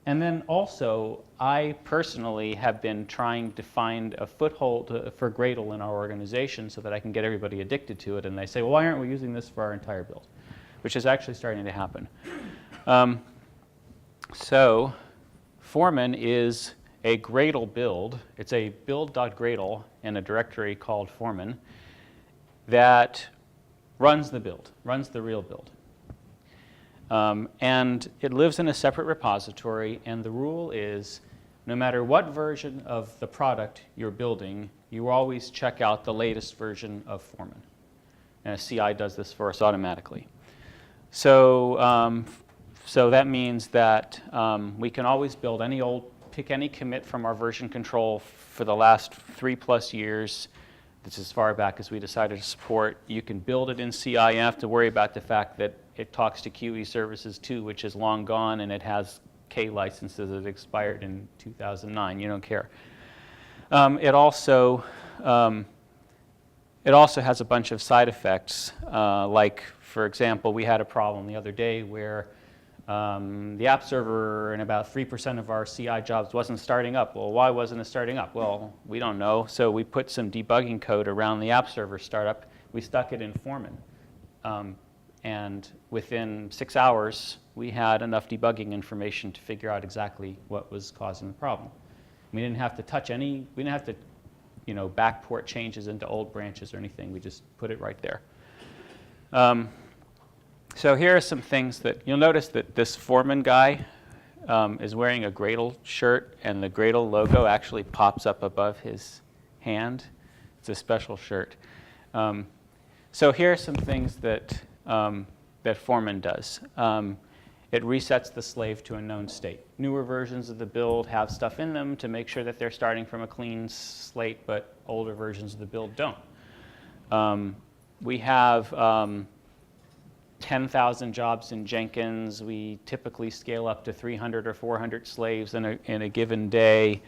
Speaker 3: And then also, I personally have been trying to find a foothold for Gradle in our organization so that I can get everybody addicted to it. And they say, well, why aren't we using this for our entire build? Which is actually starting to happen. So Foreman is a Gradle build. It's a build.gradle in a directory called Foreman that runs the build, runs the real build. And it lives in a separate repository, and the rule is no matter what version of the product you're building, you always check out the latest version of Foreman. And CI does this for us automatically. So, so that means that we can always build pick any commit from our version control for the last 3+ years. This is as far back as we decided to support. You can build it in CI. You don't have to worry about the fact that it talks to QE services 2, which is long gone, and it has K licenses that expired in 2009. You don't care. It also has a bunch of side effects. Like, for example, we had a problem the other day where the app server in about 3% of our CI jobs wasn't starting up. Well, why wasn't it starting up? Well, we don't know. So we put some debugging code around the app server startup. We stuck it in Foreman. And within 6 hours, we had enough debugging information to figure out exactly what was causing the problem. We didn't have to touch we didn't have to, backport changes into old branches or anything. We just put it right there. So here are some things that you'll notice that this Foreman guy is wearing a Gradle shirt, and the Gradle logo actually pops up above his hand. It's a special shirt. So here are some things that Foreman does. It resets the slave to a known state. Newer versions of the build have stuff in them to make sure that they're starting from a clean slate, but older versions of the build don't. We have 10,000 jobs in Jenkins. We typically scale up to 300 or 400 slaves in a given day.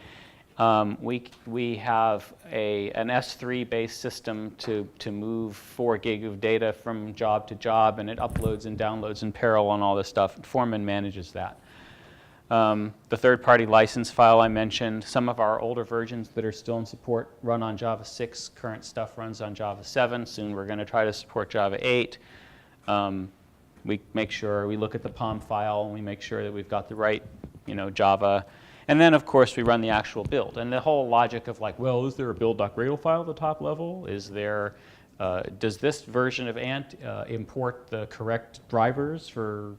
Speaker 3: We have an S3-based system to move 4 gig of data from job to job, and it uploads and downloads in parallel and all this stuff. Foreman manages that. The third-party license file I mentioned, some of our older versions that are still in support run on Java 6. Current stuff runs on Java 7. Soon we're going to try to support Java 8. We make sure we look at the POM file, and we make sure that we've got the right, Java. And then, of course, we run the actual build. And the whole logic of like, well, is there a build.gradle file at the top level? Is there, does this version of Ant import the correct drivers for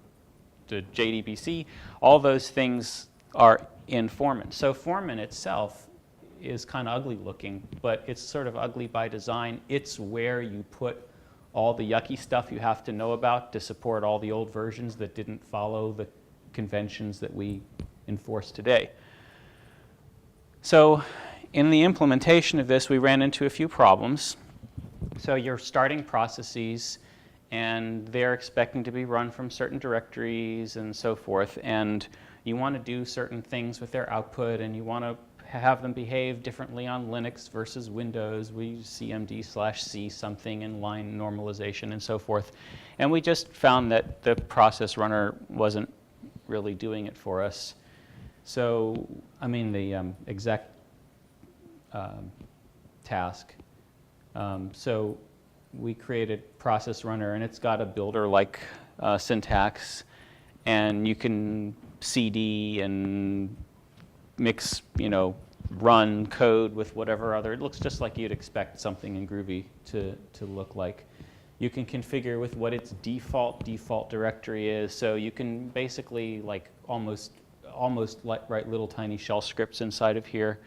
Speaker 3: the JDBC? All those things are in Foreman. So Foreman itself is kind of ugly looking, but it's sort of ugly by design. It's where you put all the yucky stuff you have to know about to support all the old versions that didn't follow the conventions that we enforce today. So in the implementation of this, we ran into a few problems. So you're starting processes, and they're expecting to be run from certain directories and so forth, and you want to do certain things with their output, and you want to have them behave differently on Linux versus Windows. We use cmd/c something and line normalization and so forth. And we just found that the process runner wasn't really doing it for us. So, the exec task. So we created process runner, and it's got a builder-like syntax. And you can CD and mix, run code with whatever other. It looks just like you'd expect something in Groovy to look like. You can configure with what its default directory is. So you can basically like almost write little tiny shell scripts inside of here.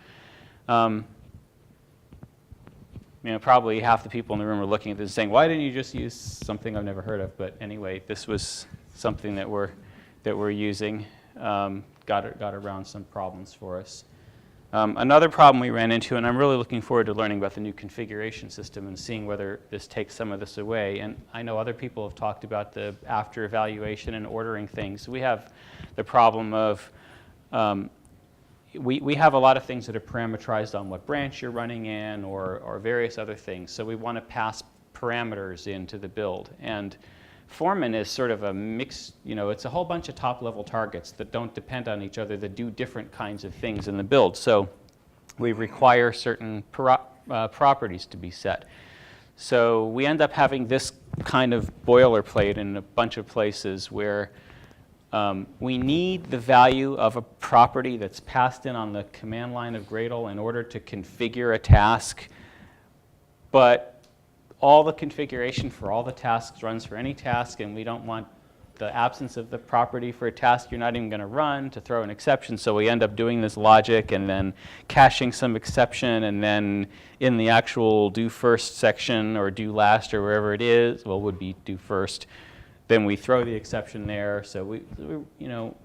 Speaker 3: Probably half the people in the room are looking at this and saying, "Why didn't you just use something I've never heard of?" But anyway, this was something that we're using. Got around some problems for us. Another problem we ran into, and I'm really looking forward to learning about the new configuration system and seeing whether this takes some of this away. And I know other people have talked about the after evaluation and ordering things. We have the problem of we have a lot of things that are parameterized on what branch you're running in or various other things. So we want to pass parameters into the build. And Foreman is sort of a mix, it's a whole bunch of top-level targets that don't depend on each other, that do different kinds of things in the build. So we require certain properties to be set. So we end up having this kind of boilerplate in a bunch of places where we need the value of a property that's passed in on the command line of Gradle in order to configure a task, but all the configuration for all the tasks runs for any task, and we don't want the absence of the property for a task you're not even going to run to throw an exception. So we end up doing this logic and then caching some exception, and then in the actual do first section or do last or wherever it is, well, it would be do first, then we throw the exception there. So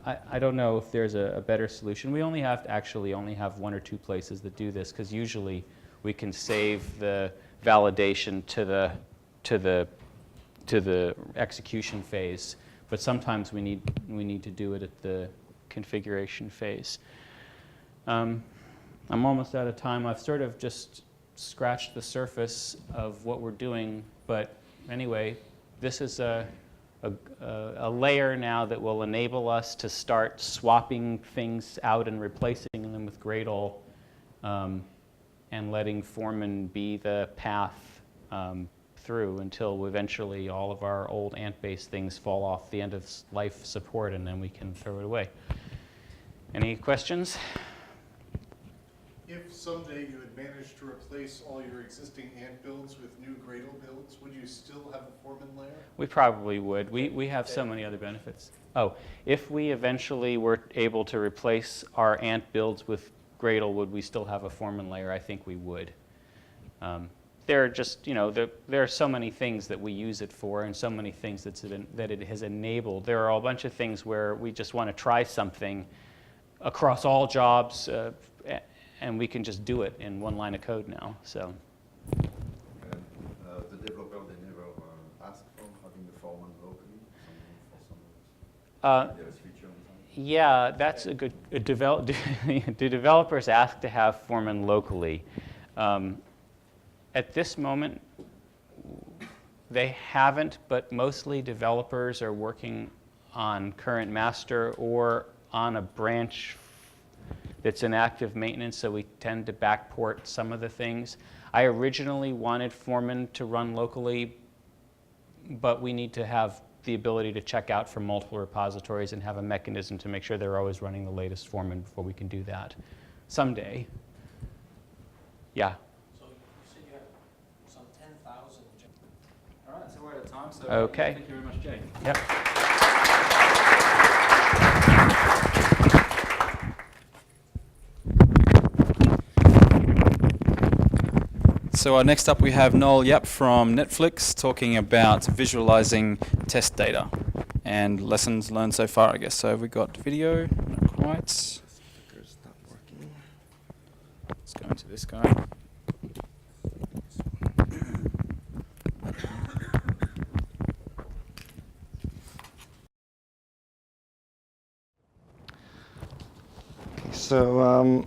Speaker 3: I don't know if there's a better solution. We only have one or two places that do this, because usually we can save the validation to the execution phase, but sometimes we need to do it at the configuration phase. I'm almost out of time. I've sort of just scratched the surface of what we're doing, but anyway, this is a layer now that will enable us to start swapping things out and replacing them with Gradle, and letting Foreman be the path through until eventually all of our old Ant-based things fall off the end of life support, and then we can throw it away. Any questions?
Speaker 6: If someday you had managed to replace all your existing Ant builds with new Gradle builds, would you still have a Foreman layer? We
Speaker 3: probably would. We have so many other benefits. Oh, if we eventually were able to replace our Ant builds with Gradle, would we still have a Foreman layer? I think we would. There are just, there are so many things that we use it for, and so many things that it has enabled. There are a bunch of things where we just want to try something across all jobs, and we can just do it in one line of code now. So.
Speaker 4: And the developer, they never ask for having the Foreman locally, something for some.
Speaker 3: Yeah, that's a good. Do developers ask to have Foreman locally? At this moment, they haven't, but mostly developers are working on current master or on a branch that's in active maintenance, so we tend to backport some of the things. I originally wanted Foreman to run locally, but we need to have the ability to check out from multiple repositories and have a mechanism to make sure they're always running the latest Foreman before we can do that someday. Yeah?
Speaker 5: So you said you have some 10,000.
Speaker 1: All right, so we're out of time. So
Speaker 3: okay.
Speaker 1: Thank you very much, Jay.
Speaker 3: Yep.
Speaker 1: So next up we have Noel Yap from Netflix talking about visualizing test data and lessons learned so far, I guess. So have we got video? Not quite.
Speaker 4: Speakers not working.
Speaker 1: Let's go into this guy.
Speaker 9: So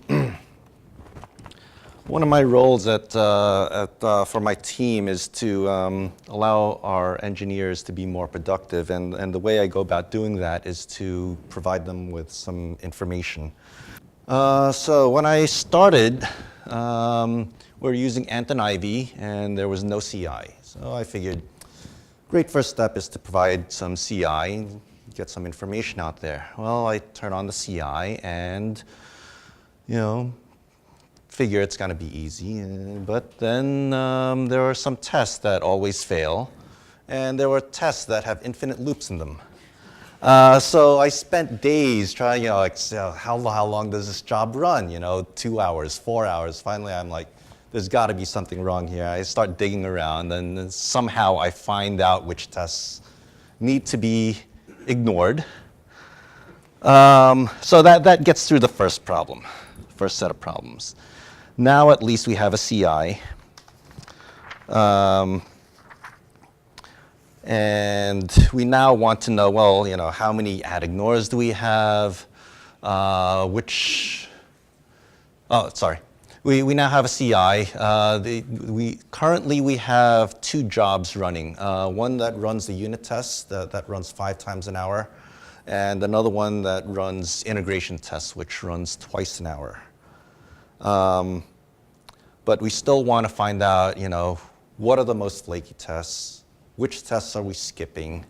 Speaker 9: one of my roles for my team is to allow our engineers to be more productive, and the way I go about doing that is to provide them with some information. So when I started, we were using Ant and Ivy, and there was no CI. So I figured, great first step is to provide some CI, get some information out there. Well, I turn on the CI and, you know, figure it's going to be easy. But then there are some tests that always fail, and there were tests that have infinite loops in them. So I spent days trying, you know, like, how long does this job run? You know, 2 hours, 4 hours. Finally, I'm like, there's got to be something wrong here. I start digging around, and somehow I find out which tests need to be ignored. So that gets through the first problem, first set of problems. Now at least we have a CI. And we now want to know, well, you know, how many add ignores do we have? We now have a CI. Currently we have 2 jobs running. One that runs the unit tests, that runs 5 times an hour, and another one that runs integration tests, which runs twice an hour. But we still want to find out, you know, what are the most flaky tests? Which tests are we skipping?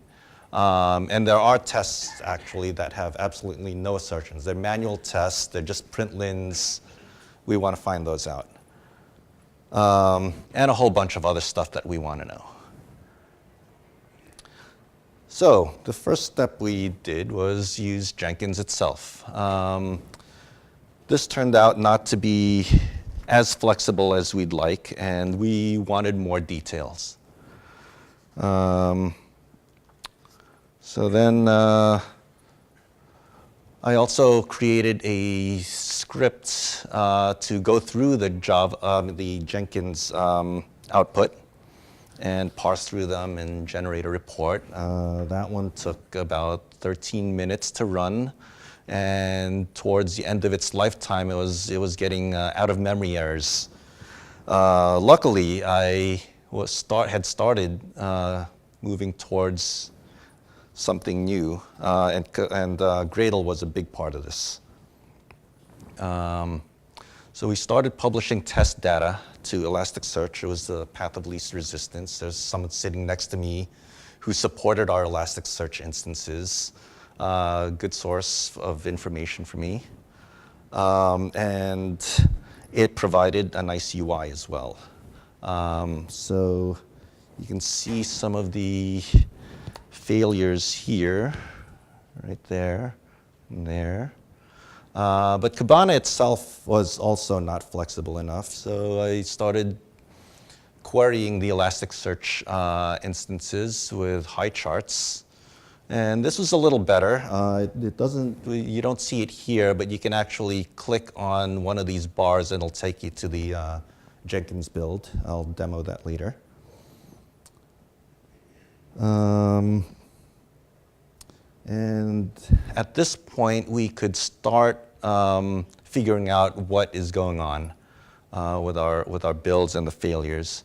Speaker 9: And there are tests, actually, that have absolutely no assertions. They're manual tests. They're just printlns. We want to find those out. And a whole bunch of other stuff that we want to know. So the first step we did was use Jenkins itself. This turned out not to be as flexible as we'd like, and we wanted more details. So then I also created a script to go through the Jenkins output and parse through them and generate a report. That one took about 13 minutes to run, and towards the end of its lifetime, it was getting out of memory errors. Luckily, I had started moving towards something new, and Gradle was a big part of this. So we started publishing test data to Elasticsearch. It was the path of least resistance. There's someone sitting next to me who supported our Elasticsearch instances. Good source of information for me. And it provided a nice UI as well. So you can see some of the failures here, right there, and there. But Kibana itself was also not flexible enough, so I started querying the Elasticsearch instances with high charts. And this was a little better. You don't see it here, but you can actually click on one of these bars and it'll take you to the Jenkins build. I'll demo that later. And at this point, we could start figuring out what is going on with our builds and the failures.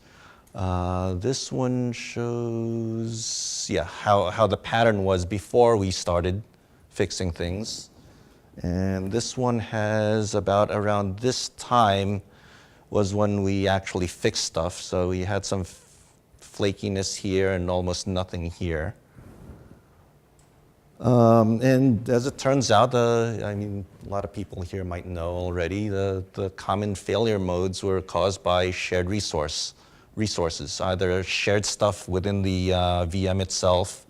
Speaker 9: This one shows, how the pattern was before we started fixing things. And this one has around this time was when we actually fixed stuff. So we had some flakiness here and almost nothing here. And as it turns out, a lot of people here might know already, the common failure modes were caused by shared resources, either shared stuff within the VM itself,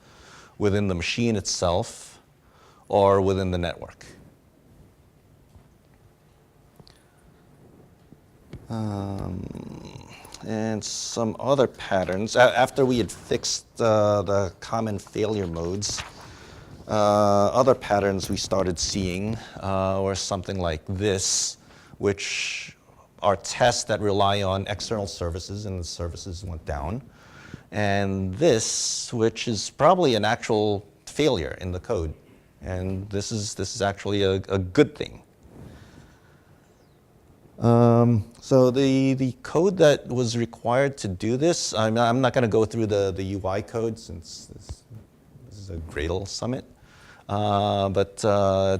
Speaker 9: within the machine itself, or within the network. And some other patterns. After we had fixed the common failure modes, other patterns we started seeing were something like this, which are tests that rely on external services, and the services went down. And this, which is probably an actual failure in the code. And this is actually a good thing. So the code that was required to do this, I'm not going to go through the UI code since this is a Gradle Summit. But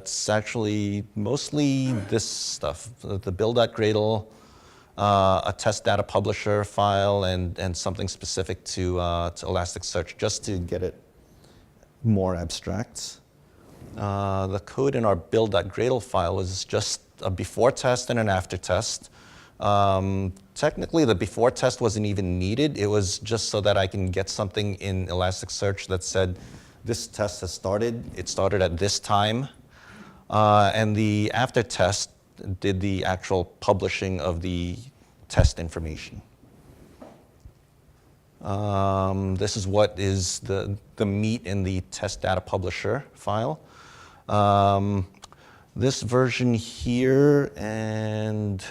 Speaker 9: it's actually mostly this stuff, the build.gradle, a test data publisher file, and something specific to Elasticsearch, just to get it more abstract. the code in our build.gradle file is just a before test and an after test. Technically, the before test wasn't even needed. It was just so that I can get something in Elasticsearch that said, this test has started. It started at this time. And the after test did the actual publishing of the test information. This is what is the meat in the test data publisher file. This version here and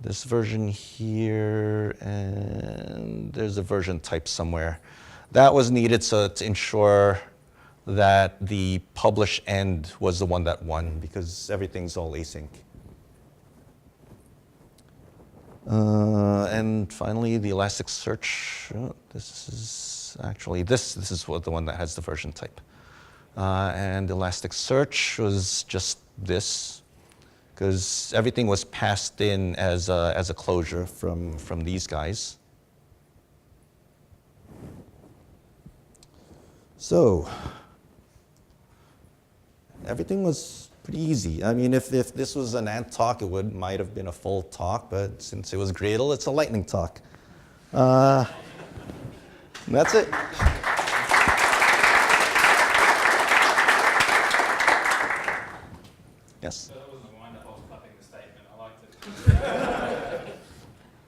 Speaker 9: this version here, and there's a version type somewhere. That was needed so to ensure that the publish end was the one that won, because everything's all async. And finally, the Elasticsearch. Oh, this is actually this is the one that has the version type. And Elasticsearch was just this, because everything was passed in as a closure from these guys. So everything was pretty easy. I mean, if this was an Ant talk, it might have been a full talk, but since it was Gradle, it's a lightning talk. That's it. Yes?
Speaker 1: That wasn't a wind-up, I was clapping the statement. I liked it.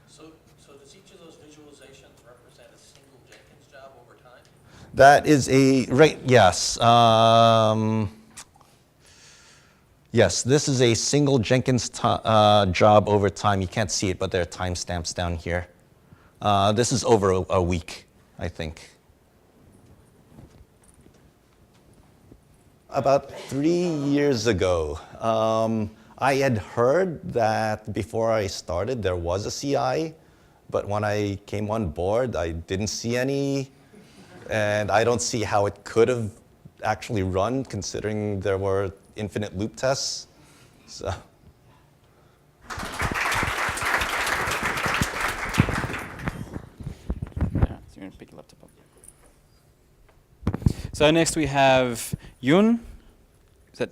Speaker 5: So does each of those visualizations represent a single Jenkins job over time?
Speaker 9: That is yes. Yes, this is a single Jenkins job over time. You can't see it, but there are timestamps down here. This is over a week, I think. About 3 years ago, I had heard that before I started there was a CI, but when I came on board, I didn't see any, and I don't see how it could have actually run, considering there were infinite loop tests. So.
Speaker 1: Yeah, so you're gonna pick your laptop up. So next we have Yun. Is that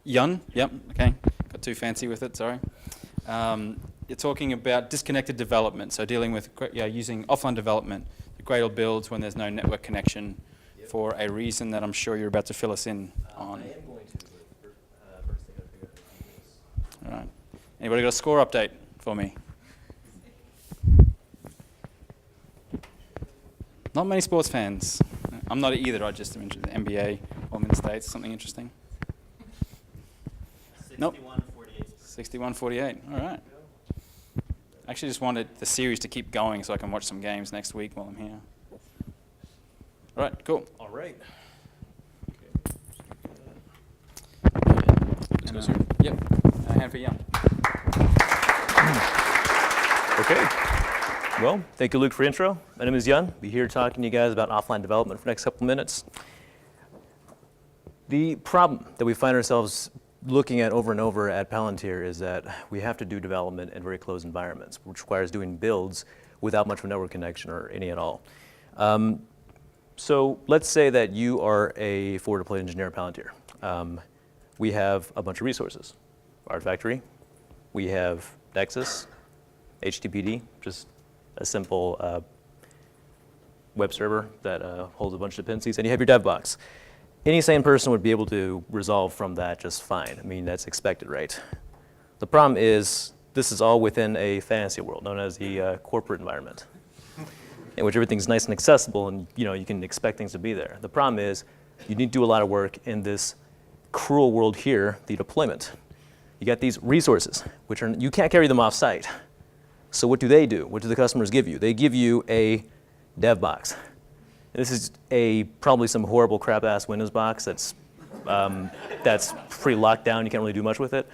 Speaker 1: Yun? Yep. Okay. Got too fancy with it. Sorry. You're talking about disconnected development. So dealing with using offline development, the Gradle builds when there's no network connection, for a reason that I'm sure you're about to fill us in on.
Speaker 8: I am going to, but first thing I figure out is
Speaker 1: All right. Anybody got a score update for me? Not many sports fans. I'm not either. I just mentioned the NBA, Women's States, something interesting.
Speaker 8: 61-48.
Speaker 1: Nope. 61-48. All right. I actually just wanted the series to keep going so I can watch some games next week while I'm here. All right, cool.
Speaker 8: All right.
Speaker 1: And, yep. A hand for Young.
Speaker 10: Okay. Well, thank you, Luke, for intro. My name is Yun. I'll be here talking to you guys about offline development for the next couple minutes. The problem that we find ourselves looking at over and over at Palantir is that we have to do development in very closed environments, which requires doing builds without much of a network connection or any at all. So let's say that you are a forward deployed engineer at Palantir. We have a bunch of resources. Artifactory, we have Nexus, HTTPD, just a simple web server that holds a bunch of dependencies, and you have your dev box. Any sane person would be able to resolve from that just fine. I mean, that's expected, right? The problem is this is all within a fantasy world known as the corporate environment, in which everything's nice and accessible, and you can expect things to be there. The problem is you need to do a lot of work in this cruel world here, the deployment. You got these resources, which you can't carry them off site. So what do? What do the customers give you? They give you a dev box. This is probably some horrible crap-ass Windows box that's pretty locked down. You can't really do much with it.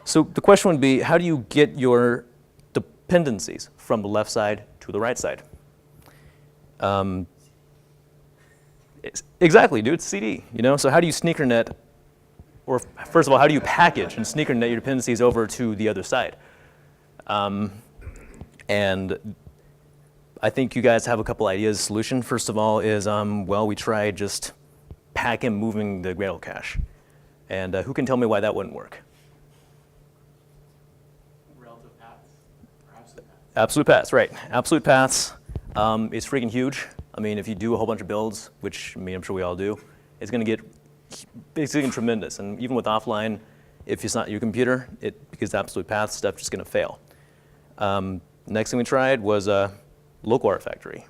Speaker 10: So the question would be, how do you get your dependencies from the left side to the right side? Exactly, dude. It's CD. So how do you sneakernet, or first of all, how do you package and sneakernet your dependencies over to the other side? And I think you guys have a couple ideas. Solution, first of all, is, well, we tried just hack in moving the Gradle cache. And who can tell me why that wouldn't work?
Speaker 5: Relative paths, or absolute paths.
Speaker 10: Absolute paths, right. Absolute paths is freaking huge. I mean, if you do a whole bunch of builds, which I mean, I'm sure we all do, it's going to get basically tremendous. And even with offline, if it's not your computer, because the absolute path stuff is just going to fail. Next thing we tried was local refactory.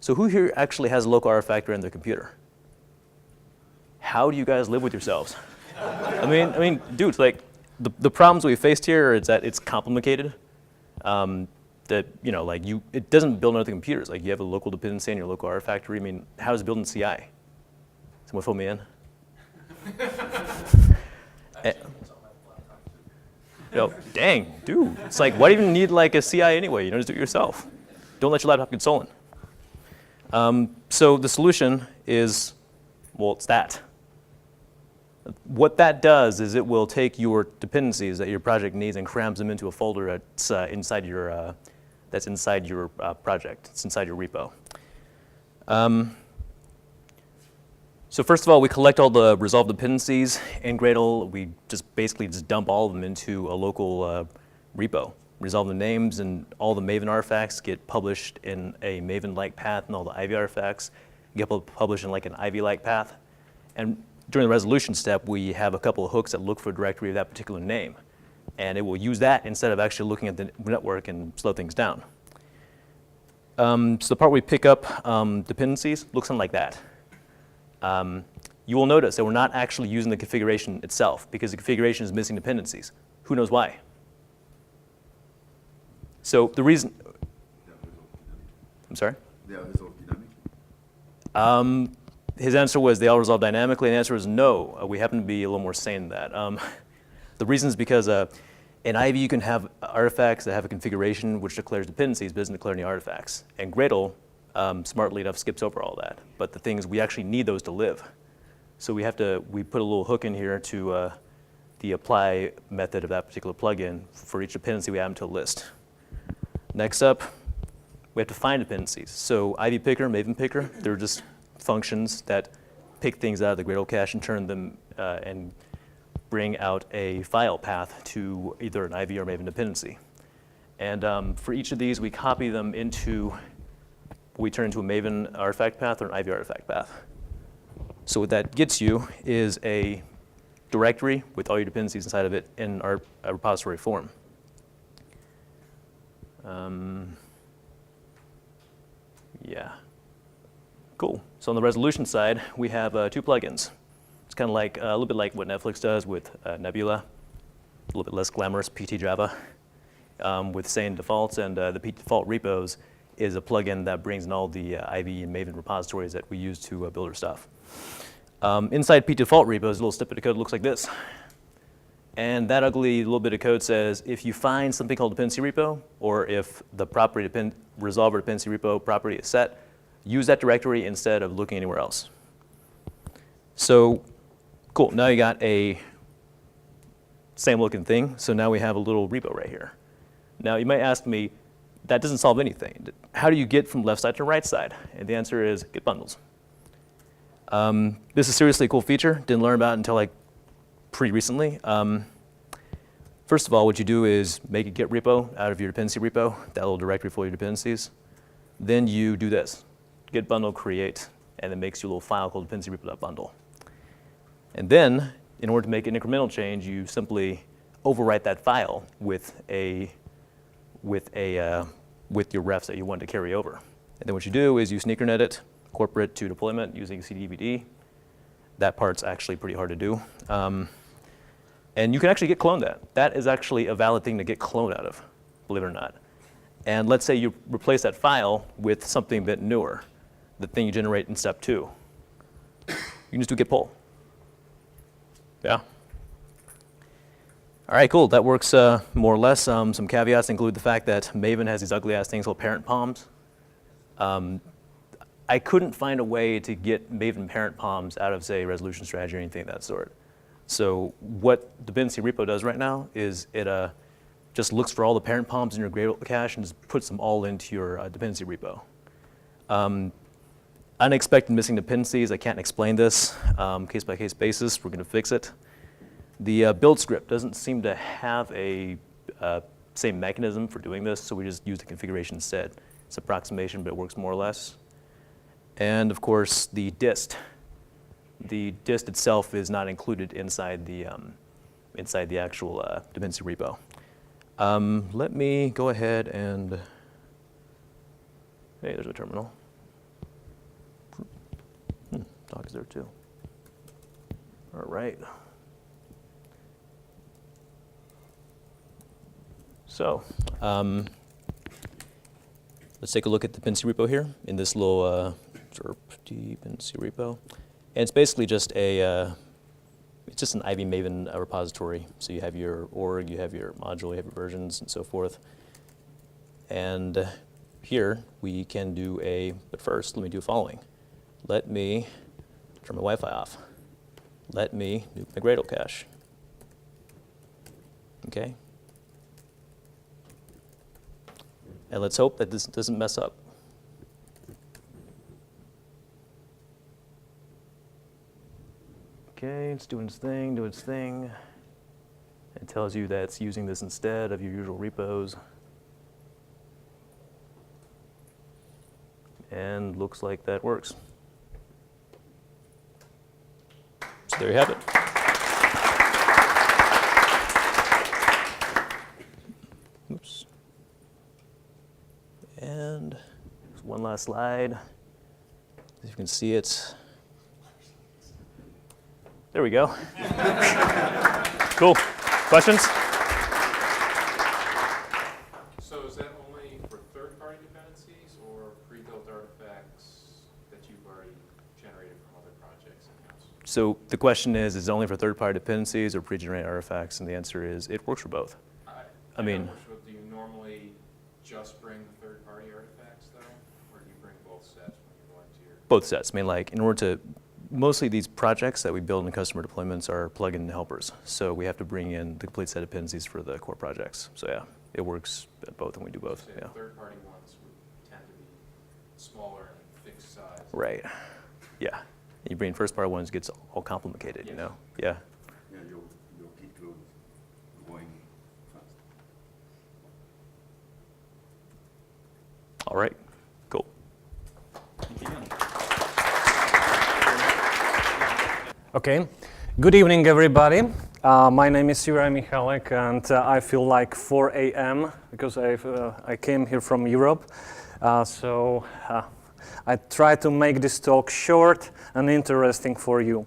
Speaker 10: So who here actually has a local refactory in their computer? How do you guys live with yourselves? I mean, dudes, like the problems we faced here is that it's complicated. That like it doesn't build on other computers. Like you have a local dependency in your local refactory. I mean, how does it build in CI? Someone fill me in. Dang, dude. It's like, why do you even need like a CI anyway? Just do it yourself. Don't let your laptop get stolen. So the solution is, well, it's that. What that does is it will take your dependencies that your project needs and crams them into a folder that's inside your project. It's inside your repo. So first of all, we collect all the resolved dependencies in Gradle. We basically dump all of them into a local repo. Resolve the names, and all the Maven artifacts get published in a Maven-like path, and all the Ivy artifacts get published in like an Ivy-like path. And during the resolution step, we have a couple of hooks that look for a directory of that particular name. And it will use that instead of actually looking at the network and slow things down. So the part where we pick up dependencies looks something like that. You will notice that we're not actually using the configuration itself because the configuration is missing dependencies. Who knows why? So the reason, I'm sorry?
Speaker 4: They are resolved dynamically?
Speaker 10: His answer was they all resolve dynamically, and the answer is no. We happen to be a little more sane than that. The reason is because in Ivy you can have artifacts that have a configuration which declares dependencies but doesn't declare any artifacts. And Gradle, smartly enough, skips over all that. But the thing is, we actually need those to live. So we put a little hook in here to the apply method of that particular plugin. For each dependency, we add them to a list. Next up, we have to find dependencies. So Ivy Picker, Maven Picker, they're just functions that pick things out of the Gradle cache and turn them and bring out a file path to either an Ivy or Maven dependency. And for each of these, we copy them we turn into a Maven artifact path or an Ivy artifact path. So what that gets you is a directory with all your dependencies inside of it in our repository form. Yeah. Cool. So on the resolution side, we have 2 plugins. It's kind of like a little bit like what Netflix does with Nebula, a little bit less glamorous PT Java with sane defaults, and the PT default repos is a plugin that brings in all the Ivy and Maven repositories that we use to build our stuff. Inside PT default repos, a little snippet of code looks like this. And that ugly little bit of code says, if you find something called dependency repo, or if the property resolver dependency repo property is set, use that directory instead of looking anywhere else. So, cool. Now you got a same looking thing. So now we have a little repo right here. Now you might ask me, that doesn't solve anything. How do you get from left side to right side? And the answer is get bundles. This is seriously a cool feature. Didn't learn about it until like pretty recently. First of all, what you do is make a git repo out of your dependency repo, that little directory full of your dependencies. Then you do this, git bundle create, and it makes you a little file called dependency repo.bundle. And then, in order to make an incremental change, you simply overwrite that file with your refs that you want to carry over. And then what you do is you sneakernet it, corporate to deployment using cdvd. That part's actually pretty hard to do. And you can actually get cloned that. That is actually a valid thing to get cloned out of, believe it or not. And let's say you replace that file with something a bit newer, the thing you generate in step 2. You can just do git pull. Yeah. All right, cool. That works more or less. Some caveats include the fact that Maven has these ugly-ass things called parent palms. I couldn't find a way to get Maven parent palms out of, say, resolution strategy or anything of that sort. So what dependency repo does right now is it just looks for all the parent palms in your Gradle cache and just puts them all into your dependency repo. Unexpected missing dependencies, I can't explain this. Case-by-case basis, we're going to fix it. The build script doesn't seem to have a same mechanism for doing this, so we just use the configuration instead. It's approximation, but it works more or less. And of course, the dist. The dist itself is not included inside the actual dependency repo. Let me go ahead and, hey, there's a terminal. Doc is there too. All right. So let's take a look at the dependency repo here in this little derp dependency repo. And it's basically just it's just an Ivy Maven repository. So you have your org, you have your module, you have your versions, and so forth. And here we can do but first, let me do the following. Let me turn my Wi-Fi off. Let me nuke my Gradle cache. Okay. And let's hope that this doesn't mess up. Okay, it's doing its thing, doing its thing. It tells you that it's using this instead of your usual repos. And looks like that works. So there you have it. Oops. And one last slide. If you can see it. There we go. Cool. Questions?
Speaker 7: So is that only for third-party dependencies or pre-built artifacts that you've already generated from other projects in-house?
Speaker 10: So the question is it only for third-party dependencies or pre-generated artifacts? And the answer is it works for both. I mean,
Speaker 7: do you normally just bring the third-party artifacts, though? Or do you bring both sets when you're going to your...
Speaker 10: both sets. I mean, like, in order to, mostly these projects that we build in customer deployments are plugin helpers. So we have to bring in the complete set of dependencies for the core projects. So yeah, it works at both, and we do both.
Speaker 7: So
Speaker 10: Yeah.
Speaker 7: third-party ones would tend to be smaller and fixed size.
Speaker 10: Right. Yeah. You bring first-party ones, gets all complicated, you know? Yeah.
Speaker 4: Yeah, your Git code going fast.
Speaker 10: All right. Cool.
Speaker 11: Okay. Good evening, everybody. My name is Juraj Michalek, and I feel like 4 a.m. because I came here from Europe. So I try to make this talk short and interesting for you.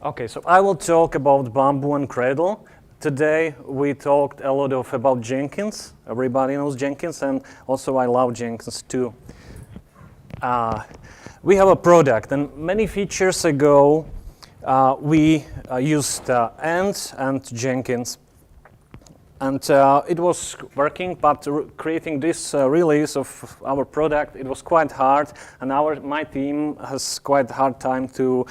Speaker 11: Okay, so I will talk about Bamboo and Gradle. Today we talked a lot about Jenkins. Everybody knows Jenkins, and also I love Jenkins too. We have a product, and many features ago we used Ant and Jenkins. And it was working, but creating this release of our product, it was quite hard, and my team has quite hard time to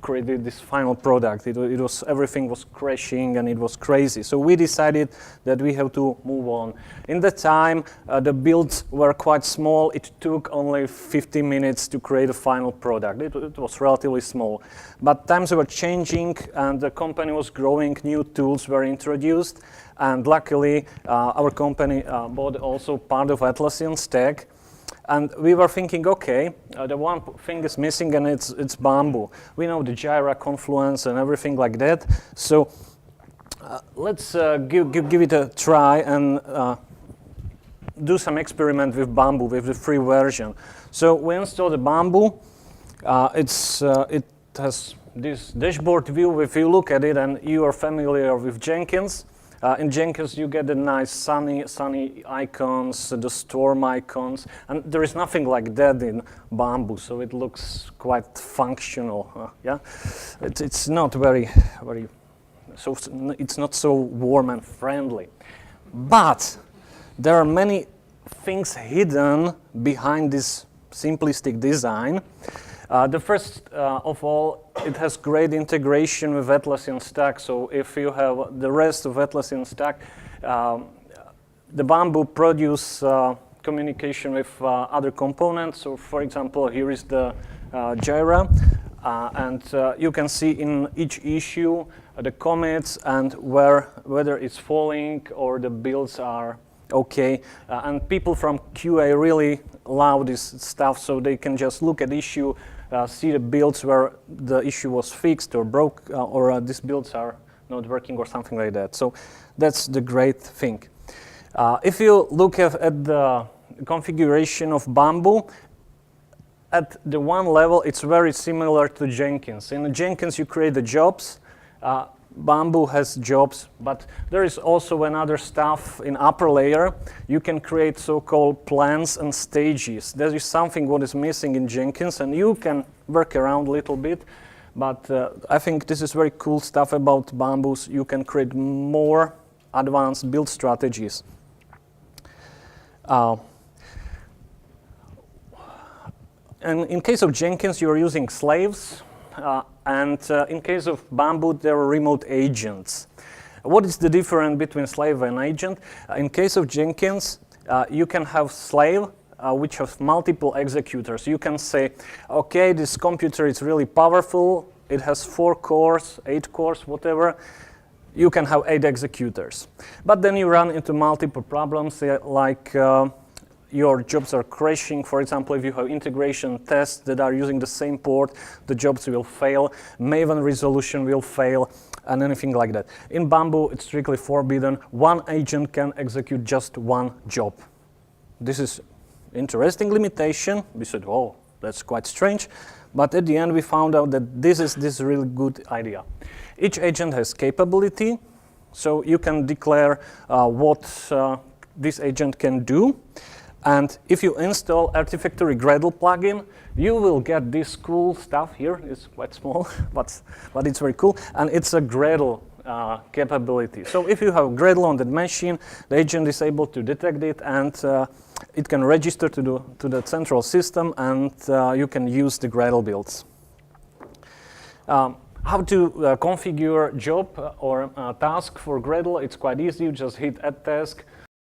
Speaker 11: create this final product. Everything was crashing, and it was crazy. So we decided that we have to move on. In the time, the builds were quite small. It took only 50 minutes to create a final product. It was relatively small. But times were changing, and the company was growing. New tools were introduced. And luckily, our company bought also part of Atlassian stack. And we were thinking, okay, the one thing is missing, and it's Bamboo. We know the Jira, Confluence, and everything like that. So let's give it a try and do some experiment with Bamboo, with the free version. So we installed the Bamboo. It has this dashboard view. If you look at it and you are familiar with Jenkins, in Jenkins you get the nice sunny icons, the storm icons, and there is nothing like that in Bamboo, so it looks quite functional. Yeah, it's not very, so it's not so warm and friendly. But there are many things hidden behind this simplistic design. The first of all, it has great integration with Atlassian Stack. So if you have the rest of Atlassian Stack, the Bamboo produce communication with other components. So for example, here is the Jira. And you can see in each issue the commits and whether it's falling or the builds are okay. And people from QA really love this stuff, so they can just look at the issue, see the builds where the issue was fixed or broke, or these builds are not working or something like that. So that's the great thing. If you look at the configuration of Bamboo, at the one level, it's very similar to Jenkins. In Jenkins, you create the jobs. Bamboo has jobs, but there is also another stuff in upper layer. You can create so-called plans and stages. There is something what is missing in Jenkins, and you can work around a little bit. But I think this is very cool stuff about Bamboos. You can create more advanced build strategies. And in case of Jenkins, you're using slaves. And in case of Bamboo, there are remote agents. What is the difference between slave and agent? In case of Jenkins, you can have slave, which has multiple executors. You can say, okay, this computer is really powerful. It has 4 cores, 8 cores, whatever. You can have 8 executors. But then you run into multiple problems, like your jobs are crashing. For example, if you have integration tests that are using the same port, the jobs will fail, Maven resolution will fail, and anything like that. In Bamboo, it's strictly forbidden. One agent can execute just one job. This is interesting limitation. We said, oh, that's quite strange. But at the end, we found out that this is a really good idea. Each agent has capability, so you can declare what this agent can do. And if you install Artifactory Gradle plugin, you will get this cool stuff here. It's quite small, but it's very cool. And it's a Gradle capability. So if you have Gradle on the machine, the agent is able to detect it, and it can register to the central system, and you can use the Gradle builds. How to configure job or task for Gradle? It's quite easy. You just hit Add Task.